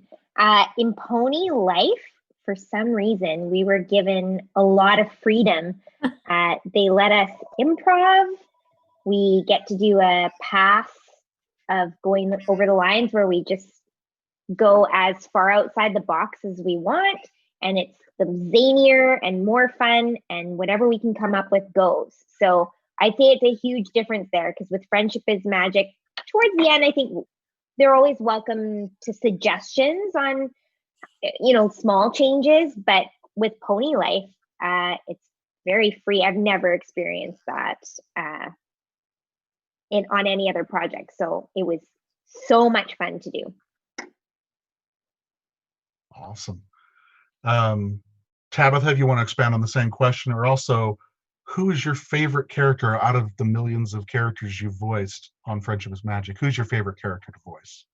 In Pony Life, for some reason, we were given a lot of freedom. They let us improv. We get to do a pass of going over the lines where we just go as far outside the box as we want. And it's the zanier and more fun, and whatever we can come up with goes. So I'd say it's a huge difference there, because with Friendship is Magic, towards the end, I think they're always welcome to suggestions on, small changes. But with Pony Life, it's very free. I've never experienced that on any other project. So it was so much fun to do. Awesome. Tabitha, if you want to expand on the same question, or also, who is your favorite character out of the millions of characters you've voiced on Friendship is Magic? Who's your favorite character to voice?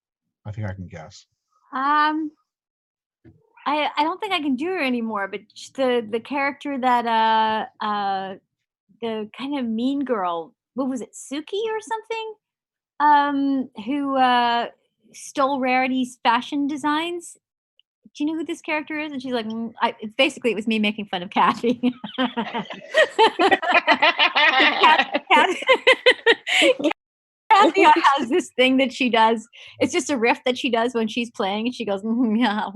I think I can guess. I don't think I can do her anymore, but the character that the kind of mean girl, what was it, Suki or something? Who stole Rarity's fashion designs. Do you know who this character is? And she's like, basically, it was me making fun of Kathy. Kathy has this thing that she does. It's just a riff that she does when she's playing, and she goes, yeah.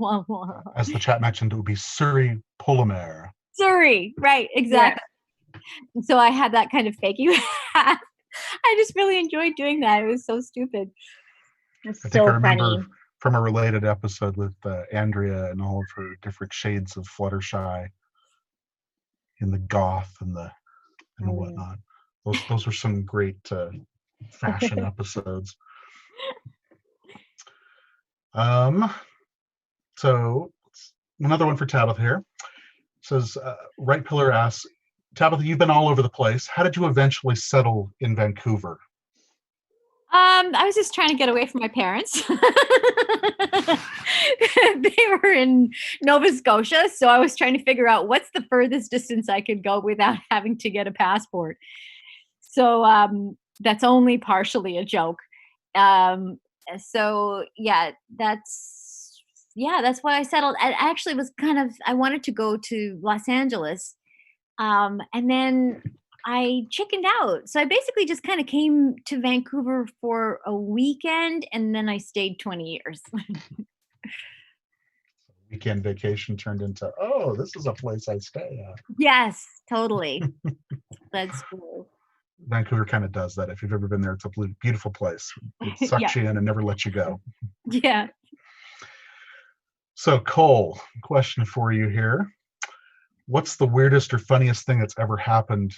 As the chat mentioned, it would be Suri Polymer. Suri, right, exactly. Yeah. So I had that kind of fakey. I just really enjoyed doing that. It was so stupid. It's I think I remember funny. From a related episode with Andrea and all of her different shades of Fluttershy in the goth and whatnot. Those were some great fashion episodes. So another one for Tabitha here. It says, Right Pillar asks, Tabitha, you've been all over the place. How did you eventually settle in Vancouver? I was just trying to get away from my parents. They were in Nova Scotia, so I was trying to figure out what's the furthest distance I could go without having to get a passport. So that's only partially a joke. So that's why I settled. I actually was I wanted to go to Los Angeles, and then I chickened out. So I basically just kind of came to Vancouver for a weekend, and then I stayed 20 years. Weekend vacation turned into, oh, this is a place I stay at. Yes, totally. That's cool. Vancouver kind of does that. If you've ever been there, it's a beautiful place. It sucks Yeah. you in and never lets you go. Yeah. So Cole, question for you here. What's the weirdest or funniest thing that's ever happened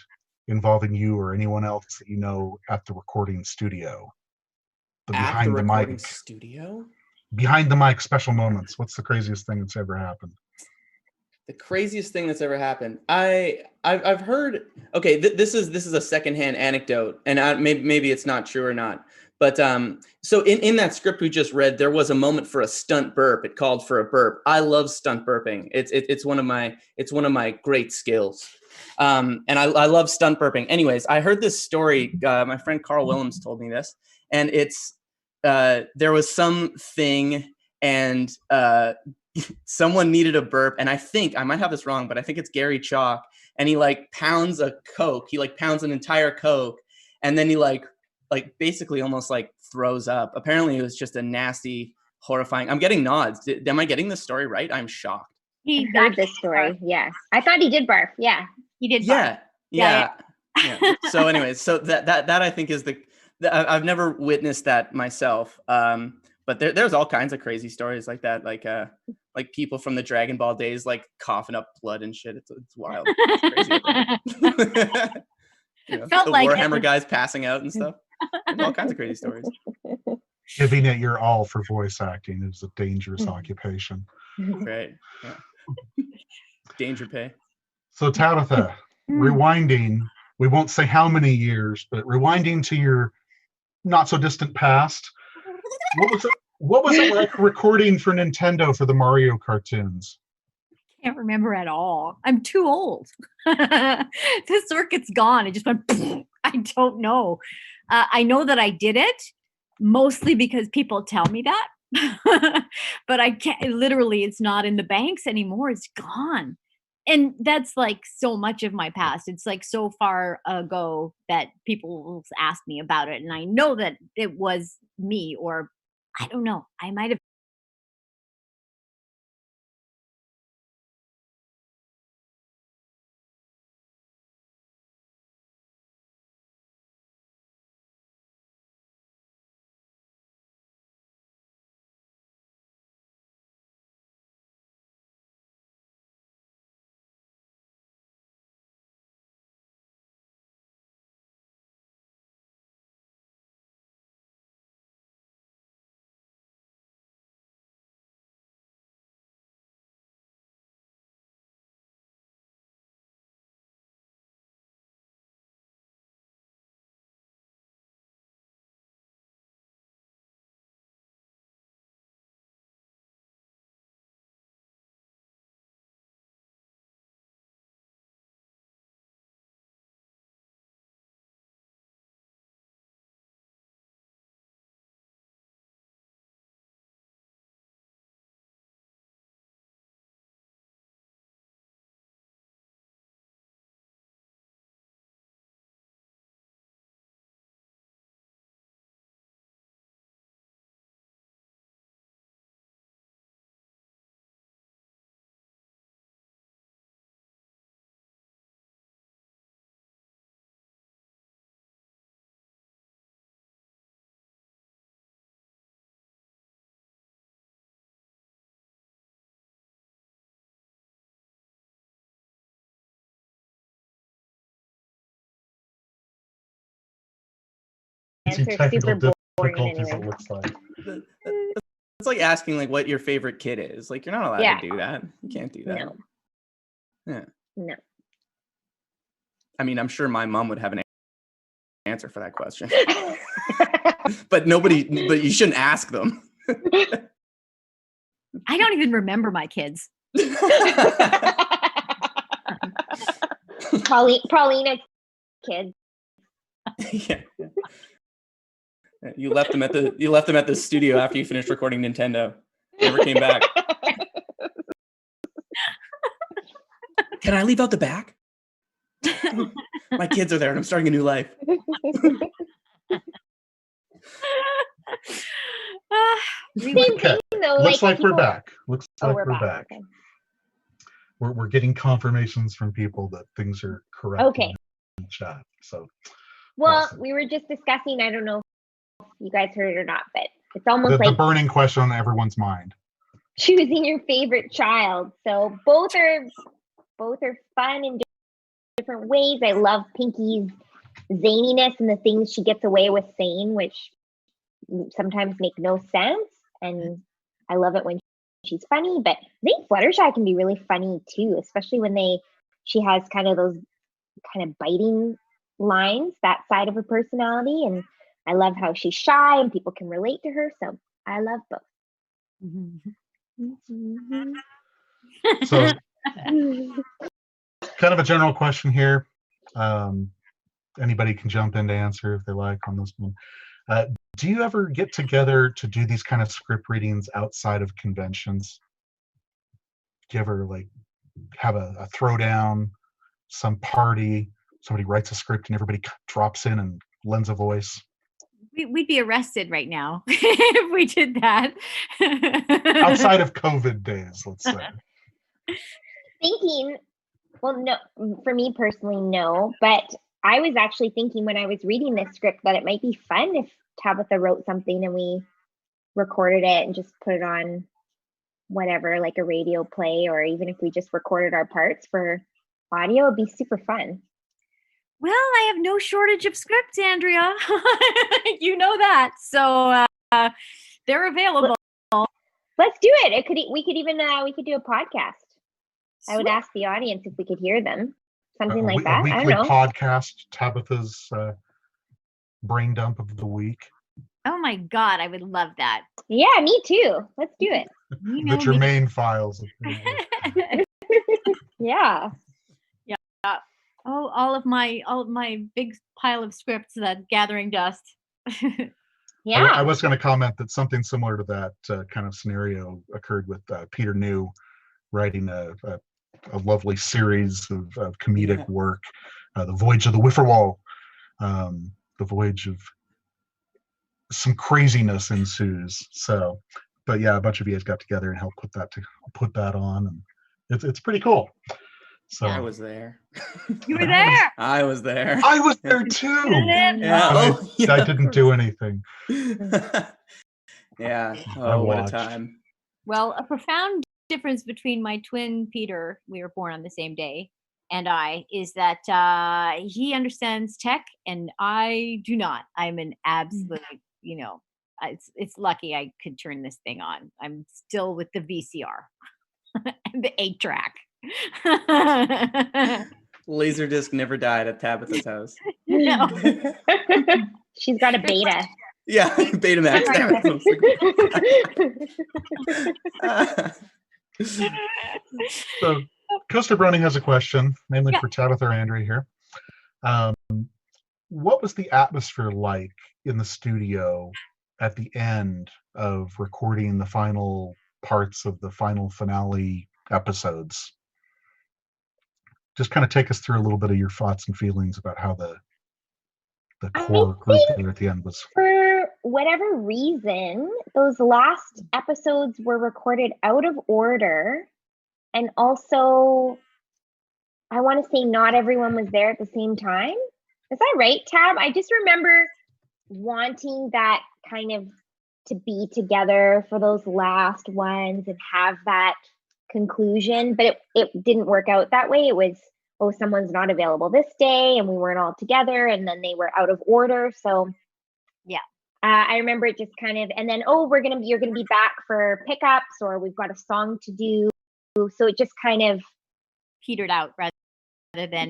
involving you or anyone else that you know at the recording studio? The At the recording studio? Behind the mic special moments. What's the craziest thing that's ever happened? The craziest thing that's ever happened. I've heard. Okay, this is a secondhand anecdote, and maybe it's not true or not. But so in that script we just read, there was a moment for a stunt burp. It called for a burp. I love stunt burping. It's one of my great skills. And I love stunt burping. Anyways, I heard this story. My friend Carl Willems told me this, and it's there was something, and someone needed a burp, and I think I might have this wrong, but I think it's Gary Chalk, and he like pounds a Coke. He like pounds an entire Coke, and then he like basically almost like throws up. Apparently, it was just a nasty, horrifying. I'm getting nods. Am I getting this story right? I'm shocked. I heard this story. Yes, I thought he did barf. Yeah, he did. Barf. Yeah. So, anyways, so that I think is I've never witnessed that myself. But there's all kinds of crazy stories like that, like people from the Dragon Ball days, like coughing up blood and shit. It's wild. It's crazy. Felt the like Warhammer guys passing out and stuff. There's all kinds of crazy stories. Giving it your all for voice acting is a dangerous occupation. Right. Yeah. Danger pay. So Tabitha, rewinding, we won't say how many years, but rewinding to your not so distant past, what was it like recording for Nintendo for the Mario cartoons? Can't remember at all. I'm too old. The circuit's gone. It just went. I don't know. I know that I did it mostly because people tell me that, but I can't. Literally, it's not in the banks anymore. It's gone, and that's like so much of my past. It's like so far ago that people will ask me about it, and I know that it was me, or I don't know. I might have. Technical super boring difficulties, anyway. it looks like. It's like asking like what your favorite kid is. Like you're not allowed to do that. You can't do that. No. Yeah. No. I mean, I'm sure my mom would have an answer for that question. But you shouldn't ask them. I don't even remember my kids. Paulina's kids. Yeah. You left them at the studio after you finished recording Nintendo. Never came back. Can I leave out the back? My kids are there and I'm starting a new life. Same thing though. Looks like people... we're back. Looks like we're back. Okay. We're getting confirmations from people that things are correct. Okay. In the chat. So. Well, awesome. We were just discussing. I don't know if you guys heard it or not, but it's almost the like burning question on everyone's mind. Choosing your favorite child. So both are fun in different ways. I love Pinky's zaniness and the things she gets away with saying, which sometimes make no sense. And I love it when she's funny. But I think Fluttershy can be really funny too, especially when she has kind of those kind of biting lines, that side of her personality. And I love how she's shy and people can relate to her. So I love both. So kind of a general question here. Anybody can jump in to answer if they like on this one. Do you ever get together to do these kind of script readings outside of conventions? Do you ever like have a throwdown, some party, somebody writes a script and everybody drops in and lends a voice? We'd be arrested right now if we did that. Outside of COVID days, let's say. Thinking, well, no, for me personally, no. But I was actually thinking when I was reading this script that it might be fun if Tabitha wrote something and we recorded it and just put it on whatever, like a radio play, or even if we just recorded our parts for audio, it'd be super fun. Well, I have no shortage of scripts, Andrea. You know that. So they're available. Let's do it. We could do a podcast. I would ask the audience if we could hear them. Something like that. A weekly I don't know. podcast, Tabitha's brain dump of the week. Oh my God, I would love that. Yeah, me too. Let's do it. The Germain files. Yeah. Oh, all of my big pile of scripts that gathering dust. Yeah. I was going to comment that something similar to that kind of scenario occurred with Peter New writing a lovely series of comedic work, The Voyage of the Whifferwall, The Voyage of some craziness ensues. So, but yeah, a bunch of you guys got together and helped put that on, and it's pretty cool. So I was there. You were there. I was there. I was there too. Yeah. I didn't do anything. Yeah. Oh, what a watched. time. Well, a profound difference between my twin Peter, we were born on the same day, and I, is that he understands tech and I do not. I'm an absolute, it's lucky I could turn this thing on. I'm still with the VCR and the 8-track. Laserdisc never died at Tabitha's house. No. She's got a beta. Yeah, Betamax. So Coaster Browning has a question, mainly for Tabitha or Andrea here. What was the atmosphere like in the studio at the end of recording the final parts of the final finale episodes? Just kind of take us through a little bit of your thoughts and feelings about how the core group there at the end was. For whatever reason, those last episodes were recorded out of order. And also, I want to say not everyone was there at the same time. Is that right, Tab? I just remember wanting that kind of to be together for those last ones and have that conclusion, but it didn't work out that way. It was, oh, someone's not available this day and we weren't all together, and then they were out of order. So yeah, I remember it just kind of, and then, oh, you're gonna be back for pickups, or we've got a song to do. So it just kind of petered out rather than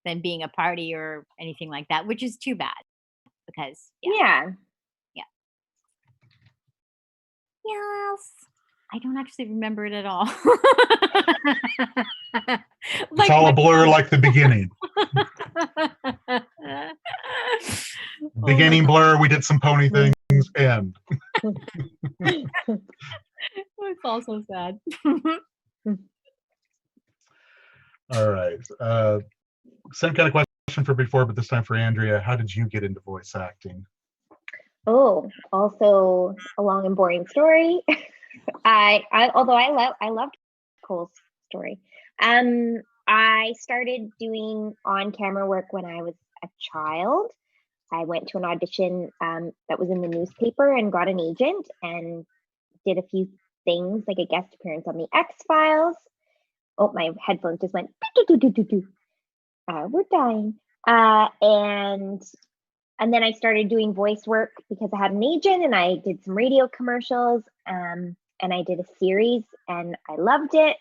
than being a party or anything like that, which is too bad because Yeah. yes, I don't actually remember it at all. It's all a blur like the beginning. Beginning blur, we did some pony things, end. It's all so sad. All right. Same kind of question for before, but this time for Andrea. How did you get into voice acting? Oh, also a long and boring story. Although I loved Cole's story. I started doing on-camera work when I was a child. I went to an audition that was in the newspaper and got an agent and did a few things, like a guest appearance on the X-Files. Oh, my headphones just went. We're dying. And then I started doing voice work because I had an agent, and I did some radio commercials, and I did a series, and I loved it.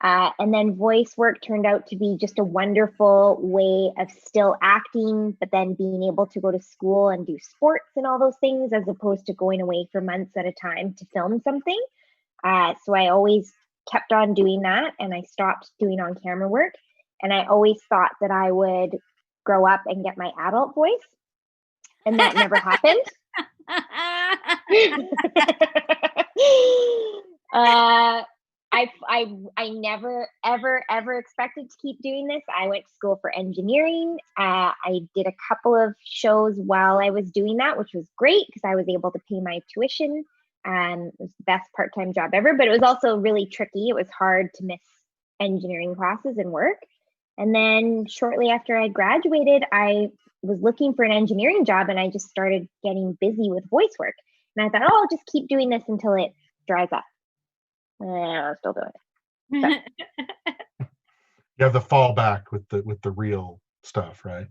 And then voice work turned out to be just a wonderful way of still acting, but then being able to go to school and do sports and all those things, as opposed to going away for months at a time to film something. So I always kept on doing that, and I stopped doing on-camera work. And I always thought that I would grow up and get my adult voice, and that never happened. I never ever expected to keep doing this. I went to school for engineering. I did a couple of shows while I was doing that, which was great because I was able to pay my tuition. It was the best part-time job ever, but it was also really tricky. It was hard to miss engineering classes and work. And then shortly after I graduated, I was looking for an engineering job, and I just started getting busy with voice work. And I thought, oh, I'll just keep doing this until it dries up. I'll still do it. So. You have the fallback with the real stuff, right?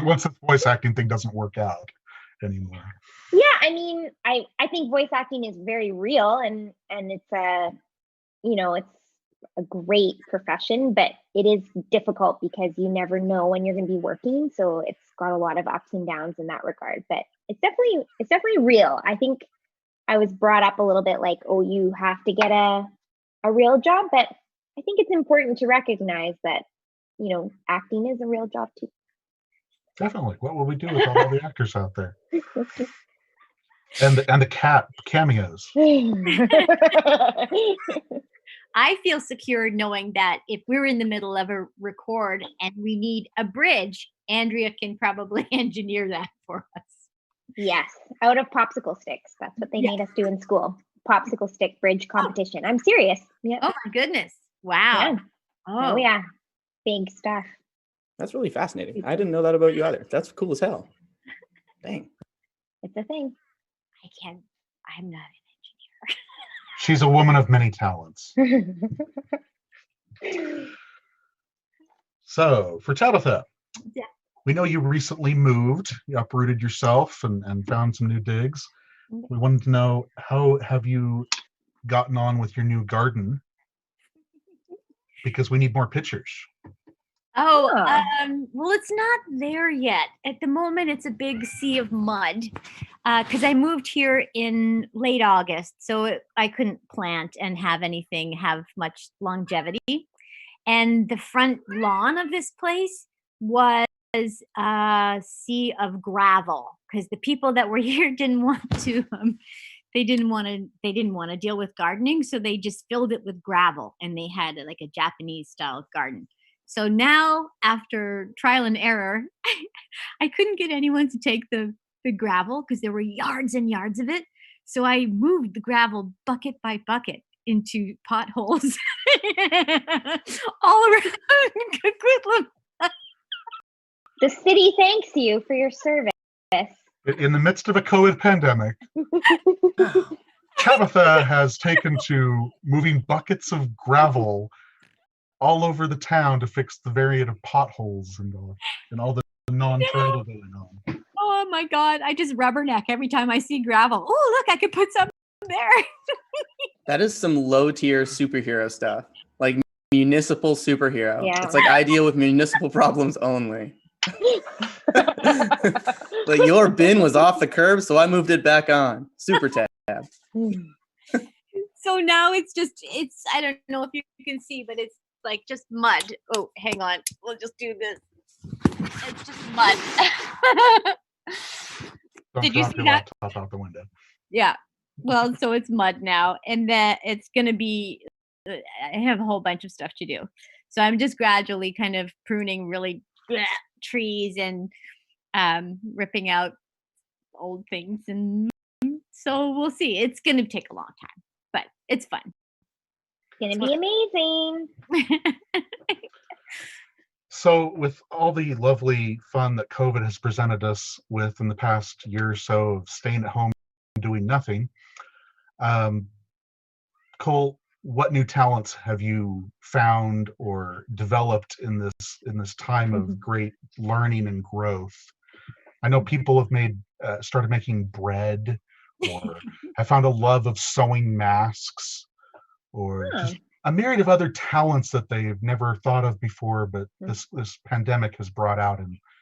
Once the voice acting thing doesn't work out anymore. Yeah, I mean, I think voice acting is very real, and it's it's a great profession, but it is difficult because you never know when you're going to be working. So it's got a lot of ups and downs in that regard. But it's definitely real. I think I was brought up a little bit like, oh, you have to get a real job, but I think it's important to recognize that, acting is a real job too. Definitely. What will we do with all the actors out there? And the cat cameos. I feel secure knowing that if we're in the middle of a record and we need a bridge, Andrea can probably engineer that for us. Yes, out of popsicle sticks. That's what they made us do in school. Popsicle stick bridge competition. I'm serious. Yeah. Oh my goodness. Wow. Yeah. Oh yeah. Big stuff. That's really fascinating. I didn't know that about you either. That's cool as hell. Dang. It's a thing. I'm not an engineer. She's a woman of many talents. So, for Tabitha, we know you recently moved. You uprooted yourself and found some new digs. We wanted to know, how have you gotten on with your new garden? Because we need more pictures. Oh, well, it's not there yet. At the moment, it's a big sea of mud because I moved here in late August, so I couldn't plant and have anything have much longevity. And the front lawn of this place was a sea of gravel because the people that were here didn't want to. They didn't want to deal with gardening, so they just filled it with gravel, and they had like a Japanese style garden. So now, after trial and error, I couldn't get anyone to take the gravel because there were yards and yards of it. So I moved the gravel bucket by bucket into potholes all around Coquitlam. The city thanks you for your service. In the midst of a COVID pandemic, Tabitha has taken to moving buckets of gravel all over the town to fix the variant of potholes and all the non-trail going on. Oh my God. I just rubberneck every time I see gravel. Oh, look, I could put some there. That is some low tier superhero stuff. Like municipal superhero. Yeah. It's like I deal with municipal problems only. Like your bin was off the curb, so I moved it back on. Super tab. So now it's I don't know if you can see, but it's like just mud. Oh, hang on. We'll just do this. It's just mud. Don't Did you drop see your that? laptop out the window. Yeah. Well, so it's mud now, and then it's going to be, I have a whole bunch of stuff to do. So I'm just gradually kind of pruning really trees and ripping out old things. And so we'll see. It's going to take a long time, but it's fun. It's gonna be amazing. So, with all the lovely fun that COVID has presented us with in the past year or so of staying at home and doing nothing, Cole, what new talents have you found or developed in this time of great learning and growth? I know people have started making bread, or have found a love of sewing masks, or just a myriad of other talents that they've never thought of before, but this pandemic has brought out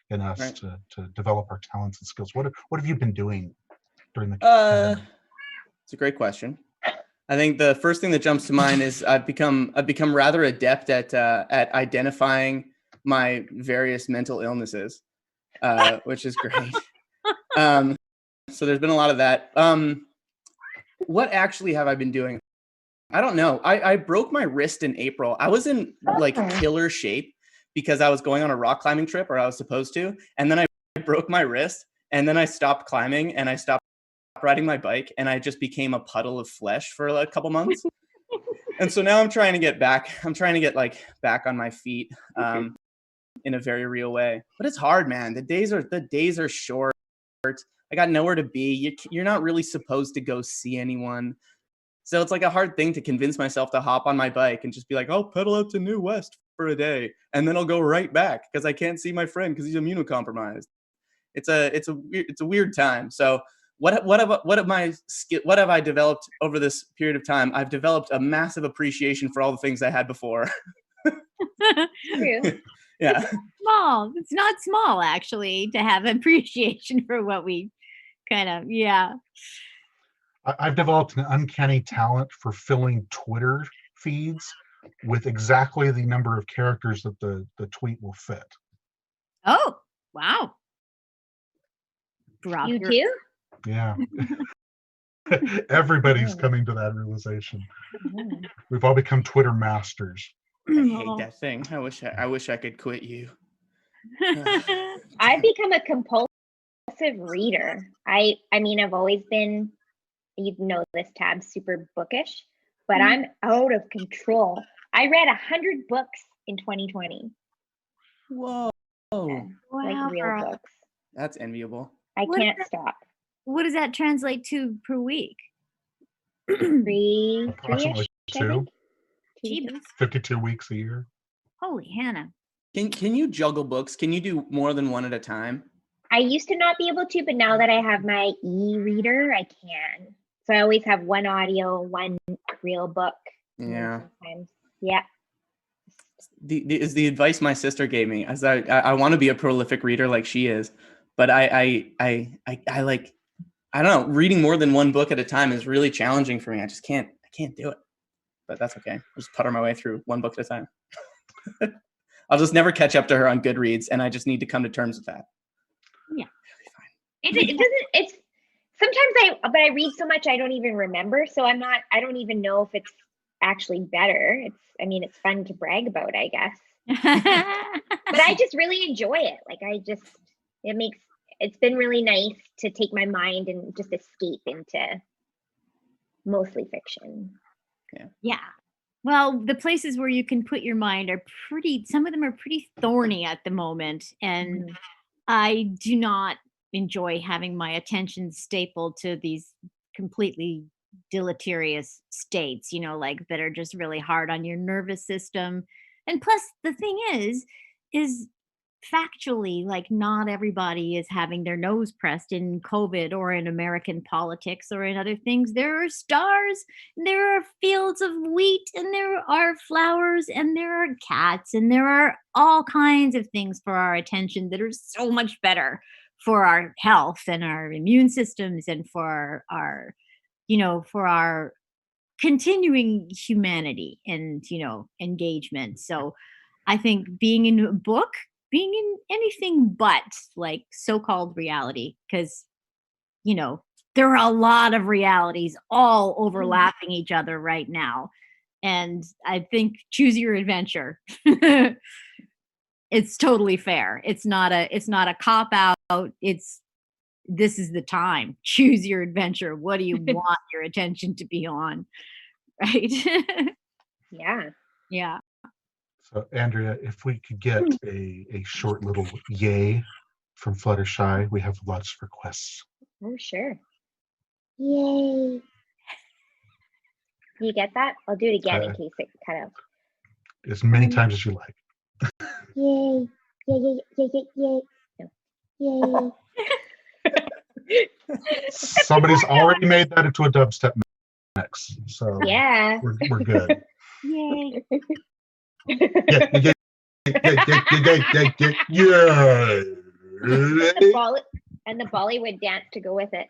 in us Right. to develop our talents and skills. What have you been doing during the pandemic? It's a great question. I think the first thing that jumps to mind is I've become rather adept at identifying my various mental illnesses, which is great. So there's been a lot of that. What actually have I been doing? I don't know. I broke my wrist in April. I was in like killer shape because I was going on a rock climbing trip, or I was supposed to, and then I broke my wrist, and then I stopped climbing and I stopped riding my bike, and I just became a puddle of flesh for a couple months. And so now I'm trying to get back. I'm trying to get like back on my feet in a very real way. But it's hard, man. The days are short. I got nowhere to be. You're not really supposed to go see anyone. So it's like a hard thing to convince myself to hop on my bike and just be like, I'll pedal out to New West for a day, and then I'll go right back because I can't see my friend because he's immunocompromised. It's a weird time. So what have I developed over this period of time? I've developed a massive appreciation for all the things I had before. True. Yeah. Small. It's not small, actually, to have appreciation for what we kind of, yeah. I've developed an uncanny talent for filling Twitter feeds with exactly the number of characters that the tweet will fit. Oh, wow. You too? Yeah. Everybody's coming to that realization. We've all become Twitter masters. I hate that thing. I wish I could quit you. I've become a compulsive reader. I mean, I've always been, you know, this tab, super bookish, but I'm out of control. I read 100 books in 2020. Whoa. Yeah, like real books. That's enviable. I can't stop. What does that translate to per week? Approximately two. 52 weeks a year. Holy Hannah. Can you juggle books? Can you do more than one at a time? I used to not be able to, but now that I have my e-reader, I can. So I always have one audio, one real book. Yeah. Sometimes. Yeah. Is the advice my sister gave me. As I want to be a prolific reader like she is, but I like, I don't know, reading more than one book at a time is really challenging for me. I can't do it. But that's okay. I'll just putter my way through one book at a time. I'll just never catch up to her on Goodreads, and I just need to come to terms with that. Yeah. It doesn't, it's sometimes but I read so much I don't even remember. So I don't even know if it's actually better. It's fun to brag about, I guess. But I just really enjoy it. Like it's been really nice to take my mind and just escape into mostly fiction. Yeah. Well, the places where you can put your mind some of them are pretty thorny at the moment. And I do not enjoy having my attention stapled to these completely deleterious states, like that are just really hard on your nervous system. And plus the thing is factually, like, not everybody is having their nose pressed in COVID or in American politics or in other things. There are stars, and there are fields of wheat, and there are flowers, and there are cats, and there are all kinds of things for our attention that are so much better for our health and our immune systems and for our, for our continuing humanity and, engagement. So I think being in a book, being in anything but like so-called reality, because, there are a lot of realities all overlapping each other right now. And I think choose your adventure. It's totally fair. It's not a cop out. This is the time. Choose your adventure. What do you want your attention to be on? Right? Yeah. Yeah. So, Andrea, if we could get a short little yay from Fluttershy, we have lots of requests. Oh, sure. Yay. You get that? I'll do it again in case it cut out. As many times as you like. Yay. Yay, yay, yay, yay, yay. Yay. Somebody's already made that into a dubstep mix, so Yeah. we're good. Yay. Yeah. And the Bollywood dance to go with it.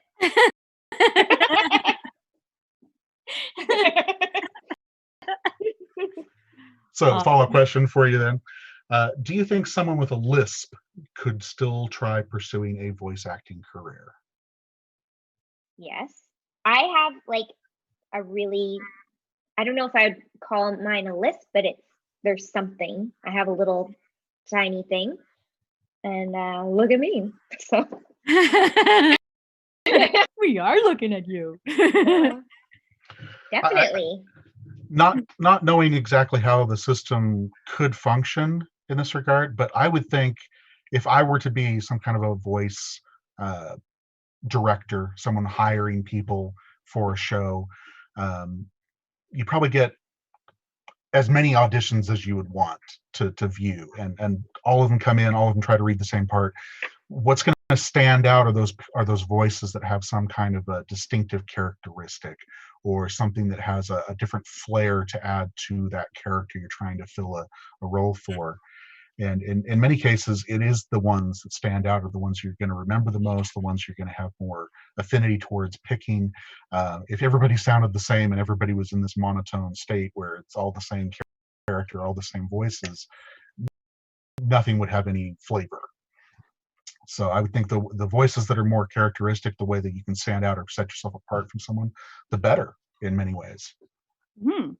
So, follow-up question for you then. Do you think someone with a lisp could still try pursuing a voice acting career? Yes. I have like a really, I don't know if I would call mine a lisp, but there's something. I have a little tiny thing. And look at me. So we are looking at you. Definitely. Not knowing exactly how the system could function in this regard, but I would think if I were to be some kind of a voice director, someone hiring people for a show, you probably get as many auditions as you would want to view, and all of them come in, all of them try to read the same part. What's going to stand out are those voices that have some kind of a distinctive characteristic or something that has a different flair to add to that character you're trying to fill a role for. And in many cases, it is the ones that stand out are the ones you're going to remember the most, the ones you're going to have more affinity towards picking. If everybody sounded the same and everybody was in this monotone state where it's all the same character, all the same voices, nothing would have any flavor. So I would think the voices that are more characteristic, the way that you can stand out or set yourself apart from someone, the better in many ways. Hmm.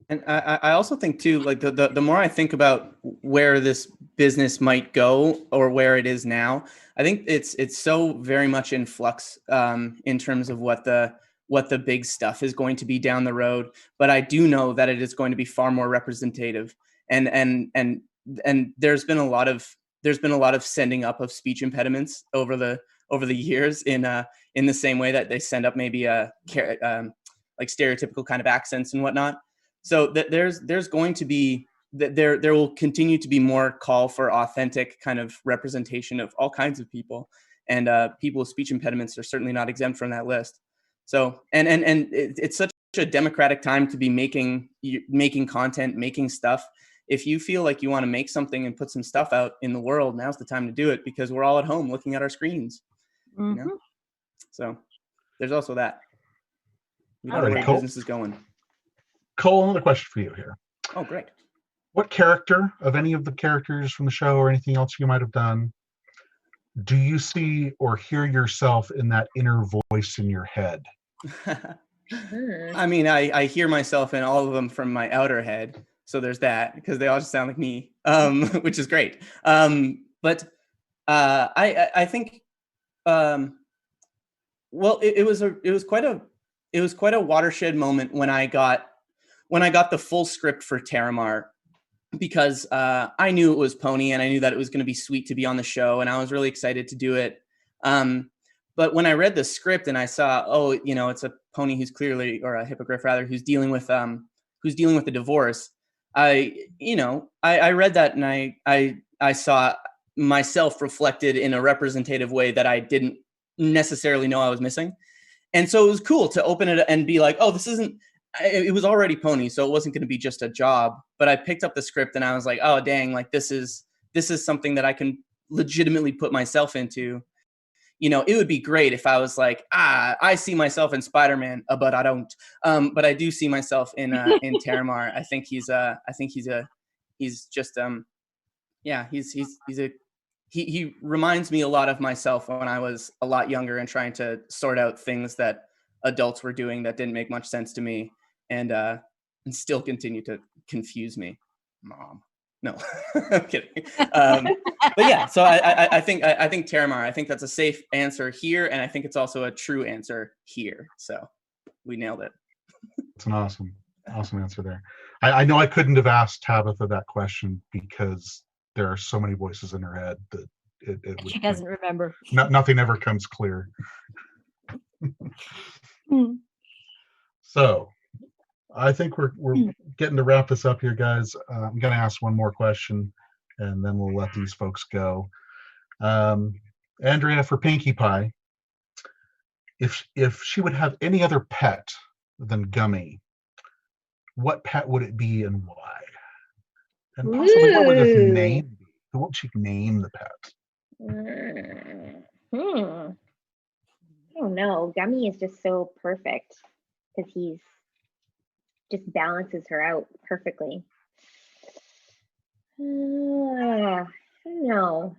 And I also think too, like the more I think about where this business might go or where it is now, I think it's so very much in flux in terms of what the big stuff is going to be down the road. But I do know that it is going to be far more representative, and there's been a lot of sending up of speech impediments over the years in the same way that they send up maybe like stereotypical kind of accents and whatnot. So there's going to be there will continue to be more call for authentic kind of representation of all kinds of people, and people with speech impediments are certainly not exempt from that list. So and it's such a democratic time to be making content, making stuff. If you feel like you want to make something and put some stuff out in the world, now's the time to do it, because we're all at home looking at our screens. Mm-hmm. You know? So there's also that. We All know right, where Cole. business is going. Cole, another question for you here. Oh, great. What character of any of the characters from the show or anything else you might have done, do you see or hear yourself in that inner voice in your head? I mean, I hear myself in all of them from my outer head. So there's that, because they all just sound like me, which is great. But I think, well, it was quite a watershed moment when I got the full script for Terramar, because I knew it was Pony, and I knew that it was going to be sweet to be on the show, and I was really excited to do it. But when I read the script and I saw, it's a pony who's clearly, or a hippogriff rather, who's dealing with a divorce. I read that and I saw myself reflected in a representative way that I didn't necessarily know I was missing. And so it was cool to open it and be like, oh, this isn't, it was already Pony, so it wasn't going to be just a job. But I picked up the script and I was like, oh, dang, like this is something that I can legitimately put myself into. You know, it would be great if I was like, I see myself in Spider-Man, but I don't. But I do see myself in Terramar. I think he's he reminds me a lot of myself when I was a lot younger and trying to sort out things that adults were doing that didn't make much sense to me, and still continue to confuse me. Mom. No, I'm kidding. But yeah, so I think Terramar, I think that's a safe answer here, and I think it's also a true answer here. So we nailed it. It's an awesome answer there. I know I couldn't have asked Tabitha that question because there are so many voices in her head that she doesn't remember. Nothing ever comes clear. So I think we're getting to wrap this up here, guys. I'm going to ask one more question, and then we'll let these folks go. Andrea, for Pinkie Pie, if she would have any other pet than Gummy, what pet would it be and why? And possibly, what would this name be? What would she name the pet? I don't know. Gummy is just so perfect because he's just balances her out perfectly. I don't know.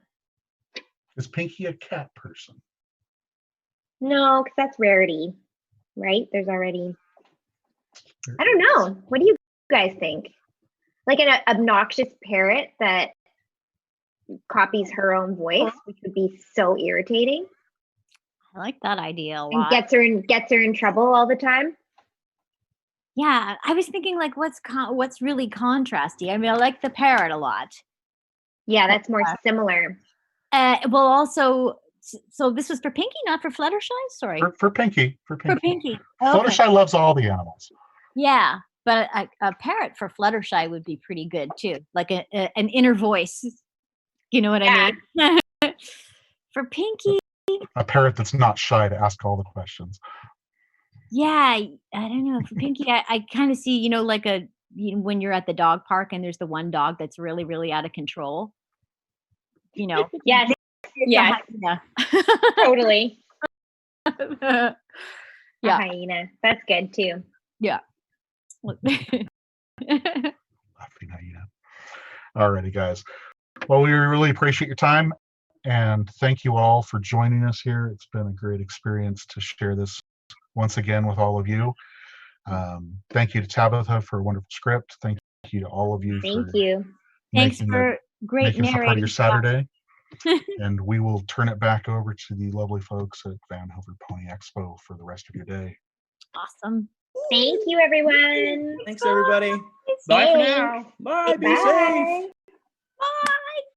Is Pinkie a cat person? No, because that's Rarity, right? There's already. I don't know. What do you guys think? Like an obnoxious parrot that copies her own voice, which would be so irritating. I like that idea a lot. And gets her in trouble all the time. Yeah, I was thinking like what's really contrasty. I mean, I like the parrot a lot. Yeah, that's more similar. Well, also, so this was for Pinkie, not for Fluttershy. Sorry, for Pinkie. For Pinkie. Fluttershy loves all the animals. Yeah, but a parrot for Fluttershy would be pretty good too, like an inner voice. You know what I mean? For Pinkie, a parrot that's not shy to ask all the questions. Yeah, I don't know. For Pinkie, I kind of see, you know, like when you're at the dog park and there's the one dog that's really, really out of control. You know. Yes. Yes. Yeah. Totally. Yeah. A hyena. That's good too. Yeah. Laughing hyena. Alrighty, guys. Well, we really appreciate your time, and thank you all for joining us here. It's been a great experience to share this once again with all of you. Thank you to Tabitha for a wonderful script. Thank you to all of you. Thank you. Thanks for great making this a part of your narrating. Saturday. And we will turn it back over to the lovely folks at Vanhoover Pony Expo for the rest of your day. Awesome. Thank you, everyone. Thanks, everybody. Bye for now. Bye. Be safe.